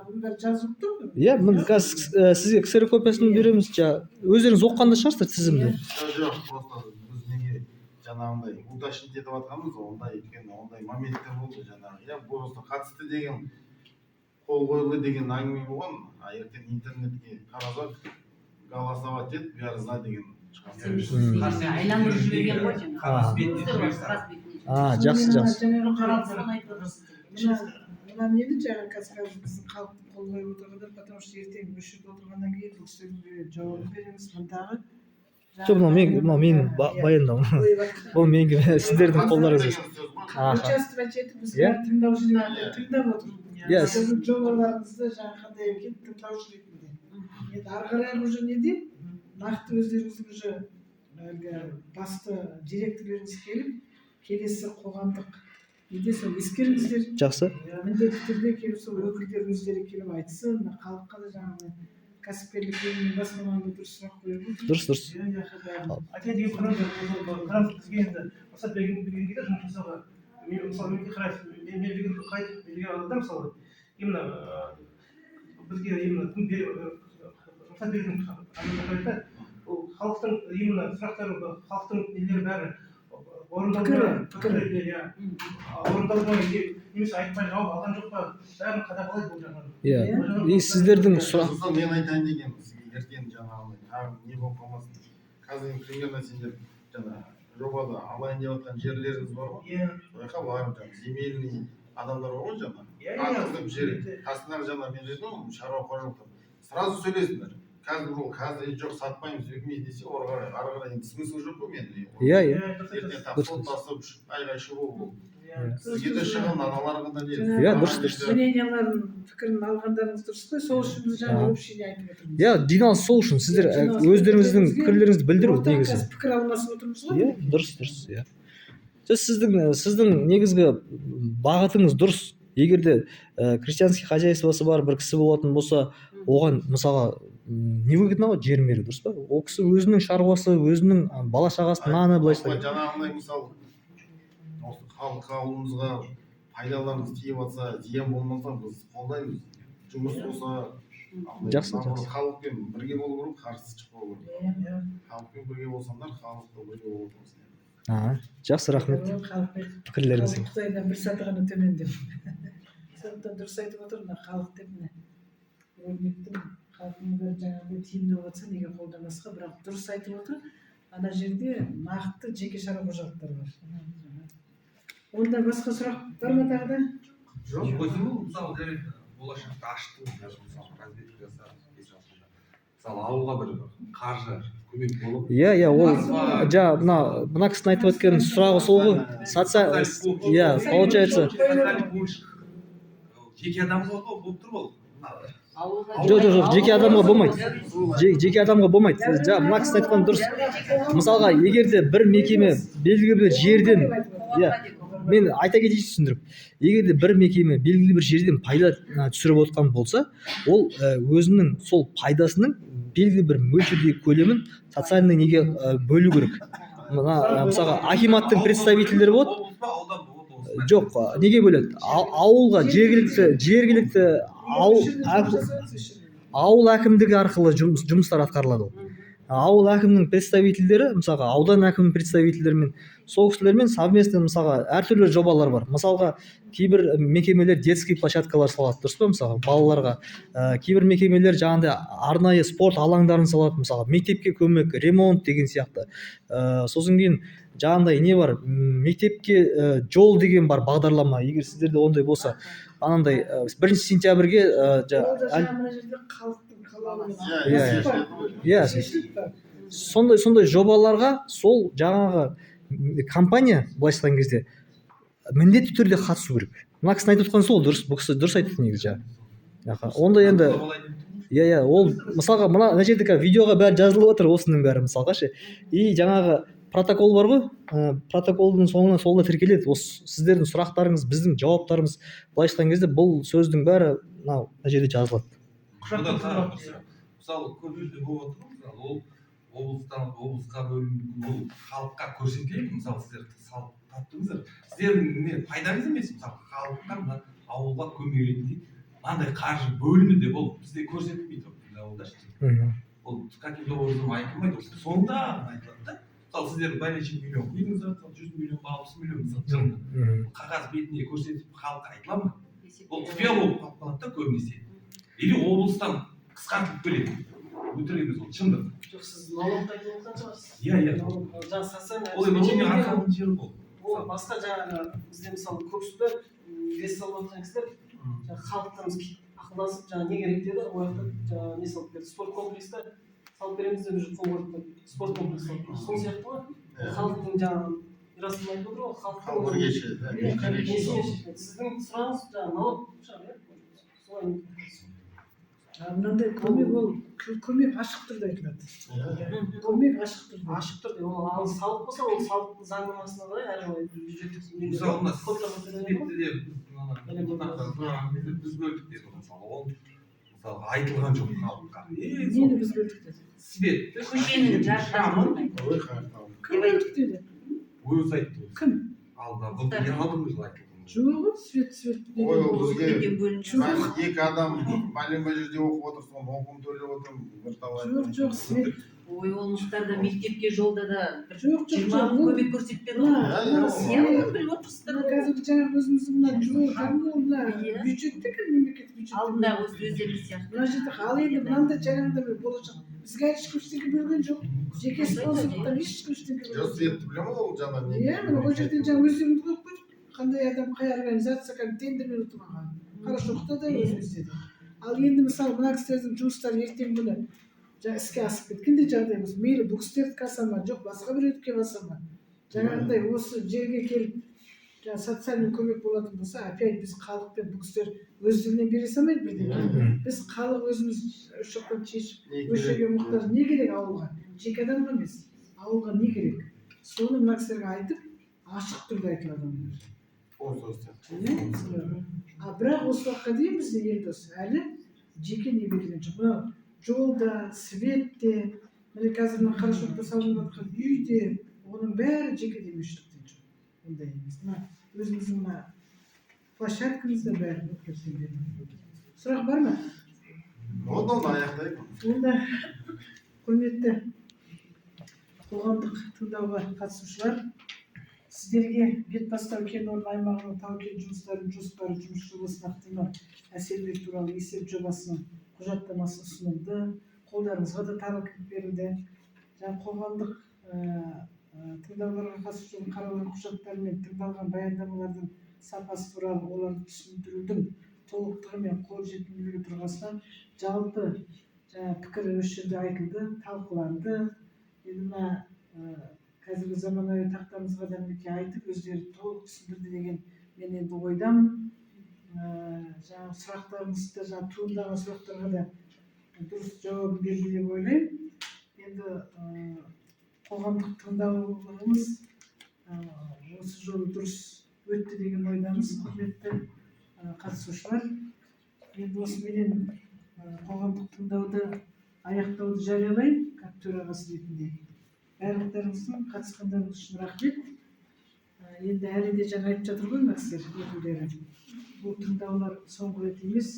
Бұндар жазылып тұр. Иә, қазір сізге ксерокопиясын береміз. Өздеріңіз оқығанда шығарсыздар тізімді. Жоқ, просто біз неге жаңағындай уточнить етіп жатқанбыз, ондай моменттер болды жаңағы. Иә, просто қатысты деген қол қойылды деген әңгіме болған, ертең интернетке қарасақ голосовать ет, бәрі за деген шығады. Айландырып жіберген ғой Жақсы. Мына нені жаңа қазір біздің халықтың қол қойып отырғандар, потому что ертең осы жерде отырғаннан кейін бұл кісілерге жауап береміз. Мұндағы жоқ мынау менің баяндауым бұл менікі сіздердің қолдарыңыз участвовать етіп бізге Иә. тыңдау жинады тыңдап отырмын Иә. сіздің жобаларыңызды жаңағы қандай екен тыңдаушы ретінде енді ары қарай уже неде нақты өздеріңіздің уже әлгі басты директорлеріңіз келіп келесі қоғамдық неде сол ескеріңіздер жақсы міндетті түрде келіп сол өкілдер өздері келіп айтсын халыққа да жаңағы кәсіпкерлік бөлімінің бас маманына дұрыс сұрақ қойып дұрыс айта деген грант бізге енді рұқсат берген кезде жұмыс жасауға мысалы мен қарайсыз мен алды мысалы именно бізге именно рұқсат берген адамдар ол халықтың именно сұрақтары халықтың нелері бәрі орындалмай иә орындалмай немесе айтпай жауап алған жоқ па бәрін қадағалайды бұл жағынан иә и сіздердің сұрақ мен айтайын дегенім сізге ертең жаңағыдай не болып қалмасын қазір примерно сендер жаңа жобада алайын деп жатқан жерлеріңіз бар ғой иә сол жаққа барып жаңағы земельный адамдар бар ғой жаңа иә атқызып жер қасындағы жаңа мен айтып шаруа қожалықтар сразу сөйлесіңдер қазір жоқ сатпаймыз өкімет десе ары қарай енді смысл жоқ қой менің иә ертең соттасып айғай шу болып сізге де шығын аналарға да иә дұрыс мненияларын пікірін алғандарыңыз дұрыс қой сол үшін біз жаңа общение айтып отырмыз иә жиналыс сол үшін сіздер өздеріңіздің пікірлеріңізді білдіру негізі пікір алмасып отырмыз ғой иә дұрыс иә сіздің негізгі бағытыңыз дұрыс егер де крестьянский хозяйствосы бар бір кісі болатын болса оған мысалға невыгодно ғой жерін беру дұрыс па ол кісі өзінің шаруасы өзінің бала шағасының наны былайша жаңағындай мысалы осы халық ауылымызға пайдаларымыз тиіп жатса зиян болмаса біз қолдаймыз жұмыс болса жақсы халықпен бірге болу керек қарсы шықпау керек халықпен бірге болсаңдар халықта бірге болып отырсыңдар жақсы рахмет пікірлеріңізге қытайдан бір саты ғана төмендеп сондықтан дұрыс айтып отыр мына халық деп міне өрнектің халықтың бәрі жаңағыдай тиімді болып жатса неге қолданбасқа бірақ дұрыс айтып отыр ана жерде нақты жеке шаруа қожалықтар бар онда басқа сұрақ бар ма тағы да жоқ мысалы болашақта ашты мысалы разведка жасап мысалы ауылға бір қаржы көмек болып иә ол жаңа мына кісінің айтып өткен сұрағы сол ғой иә получается жеке адамға болып тұр ол жоқ жеке адамға болмайды жеке адамға болмайды жаңа мына кісінің айтқаны дұрыс мысалға егер де бір мекеме белгілі бір жерден иә мен айта кетейін түсіндіріп егер де бір мекеме белгілі бір жерден пайда түсіріп отқан болса ол өзінің сол пайдасының белгілі бір мөлшердегі көлемін социальный неге бөлу керек мына мысалға акиматтың представительдері болады жоқ неге бөледі ауылға жергілікті ауыл әкімдігі арқылы жұмыстар атқарылады ауыл әкімінің представительдері мысалға аудан әкімінің представительдерімен сол кісілермен совместно мысалға әртүрлі жобалар бар мысалға кейбір мекемелер детский площадкалар салады дұрыс па мысалға балаларға кейбір мекемелер жаңағыдай арнайы спорт алаңдарын салады мысалға мектепке көмек ремонт деген сияқты сосын кейін жаңағыдай не бар мектепке жол деген бар бағдарлама егер сіздерде ондай болса анандай 1 сентябрьге мына жерде халықтың иә сондай жобаларға сол жаңағы компания былайша айтқан кезде міндетті түрде қатысу керек мына кісінің айтып отқаны сол дұрыс бұл кісі дұрыс айтты негізі жаңағы онда енді иә ол мысалға мына жерде видеоға бәрі жазылып отыр осының бәрі мысалға ше и жаңағы протокол бар ғой протоколдың соңына сол да тіркеледі осы сіздердің сұрақтарыңыз біздің жауаптарымыз былайша айтқан кезде бұл сөздің бәрі мына жерде жазылады мысалы көп жерде болып отыр мысалы ол облысқа бөлініп ол халыққа көрсетіледі мысалы сіздер салып таптыңыздар сіздердің не пайдаңыз емес мысалы халыққа мына ауылға көмек ретінде мынандай қаржы бөлінді деп ол бізде көрсетілмей тұр ауылда ол каким-то образом айтылмайды сонда айтылады да мысалы сіздер больничный миллион құйдыңыздар 100 миллион 60 миллион мысалы қағаз бетіне көрсетіп халыққа айтыла ма ол құпия болып қалып қалады да көбінесе или облыстан қысқартылып келеді өтірік емес ол шындық жоқ сіз налогты айтып отырған шығарсыз иә жаңағы социальный ол енді арқаның жері ол ол басқа жаңағы бізде мысалы көпшілікті ілес салып жатқан кісілер жаңағы халықтан ақылдасып жаңағы не керек деді ол жақта жаңағы не салып берді спорт комплексті салып береміз деп уже қол қойып спорт комплекс салып сол сияқты ғой халықтың жаңағы мирасым айтып отыр ғой халық халықтың іргеші сіздің сұраныс жаңағы налог шығар иә солай мынандай көмек ол көмек ашық түрде айтылады. Көмек ашық түрде. ашық түрде ол салық болса ол салықтың заңнамасына қарай әрі мысалы мына светті де біз бөлдік деді мысалы ол мысалы айтылған жоқ халыққа Нені біз бөлдік деді? свет Көшенің жарықтарын Кім бөлдік деді? өзі айтты Кім? алда бұл не алдыңыз айтылған Жоқ, свет. ой ол бізге бөлініп мен екі адам бәленбай жерде оқып отыр соны оқуын төлеп отырмын Жоқ, свет. ой ол мұқтарда мектепке жолда да Жоқ, 20 мың көмек көрсетпеді ғой біліп отырсыздар ғой Қазір жаңағы өзіміздің мына жолдар мына бюджеттік мемлекеттік бюджет. алдындағы өздеріңіз сияқты Мына жерде ал енді мынандай жаңағыдай болашақ бізге ешкім ештеңе бөлген жоқ. Жеке спонсорлықтан ешкім ештеңе бөлген жоқ жоқ. светті білемін ғой ол жаңа Иә, мына ол жерден жаңа өздеріңіз қойып қойдық. Қандай адам қай организация кәдімгі тендермен ұтылған. Хорошоқта да өзімізде де. Ал енді мысалы мына кісілердің жұмыстары ертең күні жаңа іске асып кеткенде жағдай болса, мейлі бұл кісілердікі аса ма, жоқ басқа біреудікі баса ма. Жаңағыдай осы жерге келіп жаңа социальный көмек болатын болса, опять біз халықпен бұл кісілер өздігінен бере салмайды бірдеңе. Біз халық өзіміз үш жақтан шешіп, өз жерге мұқтаж не керек ауылға? Жеке адамға емес, ауылға не керек? Соны мына кісілерге айтып, ашық түрде айтылады onlar. А бірақ осы уақытқа дейін бізде елдос әлі жеке не берілген жоқ. Мынау жолда, светте, міне қазір мына Қарашоқта салынып жатқан үйде, оның бәрі жеке демеушіліктен жоқ. Ондай емес. Мына өзіміздің мына площадкамызда бәрі өткізілген. Сұрақ бар ма? Онда аяқтайық. Онда құрметті қоғамдық тыңдауға қатысушылар, сіздерге бетбастау кен орны аймағының тау-кен жұмыстарының жоспары жұмыс жобасына ықтимал әсерлер туралы есеп жобасының құжаттамасы ұсынылды. Қолдарыңызға да таратылып берілді. Жаңа қоғамдық тыңдауларға қатысушылардың қаралған құжаттар мен тыңдалған баяндамалардың сапасы туралы оларды түсіндірудің толықтығы мен қолжетімділігі тұрғысынан жалпы пікір осы жерде айтылды, талқыланды. Енді мына қазіргі заманауи тақтамызға да мінекей айтып, өздері толық түсіндірді деген мен енді ойдамын. Жаңағы сұрақтарыңызда, жаңағы туындаған сұрақтарға да дұрыс жауап берді деп ойлаймын. Енді қоғамдық тыңдауларымыз осы жолы дұрыс өтті деген ойдамыз, құрметті қатысушылар. Енді осыменен қоғамдық тыңдауды аяқтауды жариялаймын, как төрағасы ретінде. Барлықтарыңыздың қатысқандарыңыз үшін рахмет. Енді әлі де жаңа айтып жатыр ғой мәселелер өкілдері. Бұл тыңдаулар соңғы рет емес,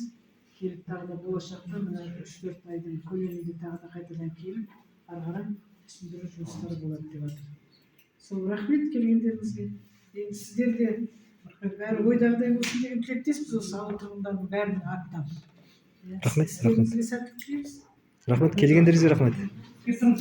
келіп тағы да болашақта мына 3-4 айдың көлемінде тағы да қайтадан келіп, ары қарай түсіндіру жұмыстары болады деп жатыр. Сол рахмет келгендеріңізге. Енді сіздер де бәрі ойдағыдай болсын деген тілектеспіз осы ауыл тұрғындарының бәрінің атынан. Рахмет, сіздеріңізге сәттілік тілейміз. Рахмет, келгендеріңізге рахмет. Kesin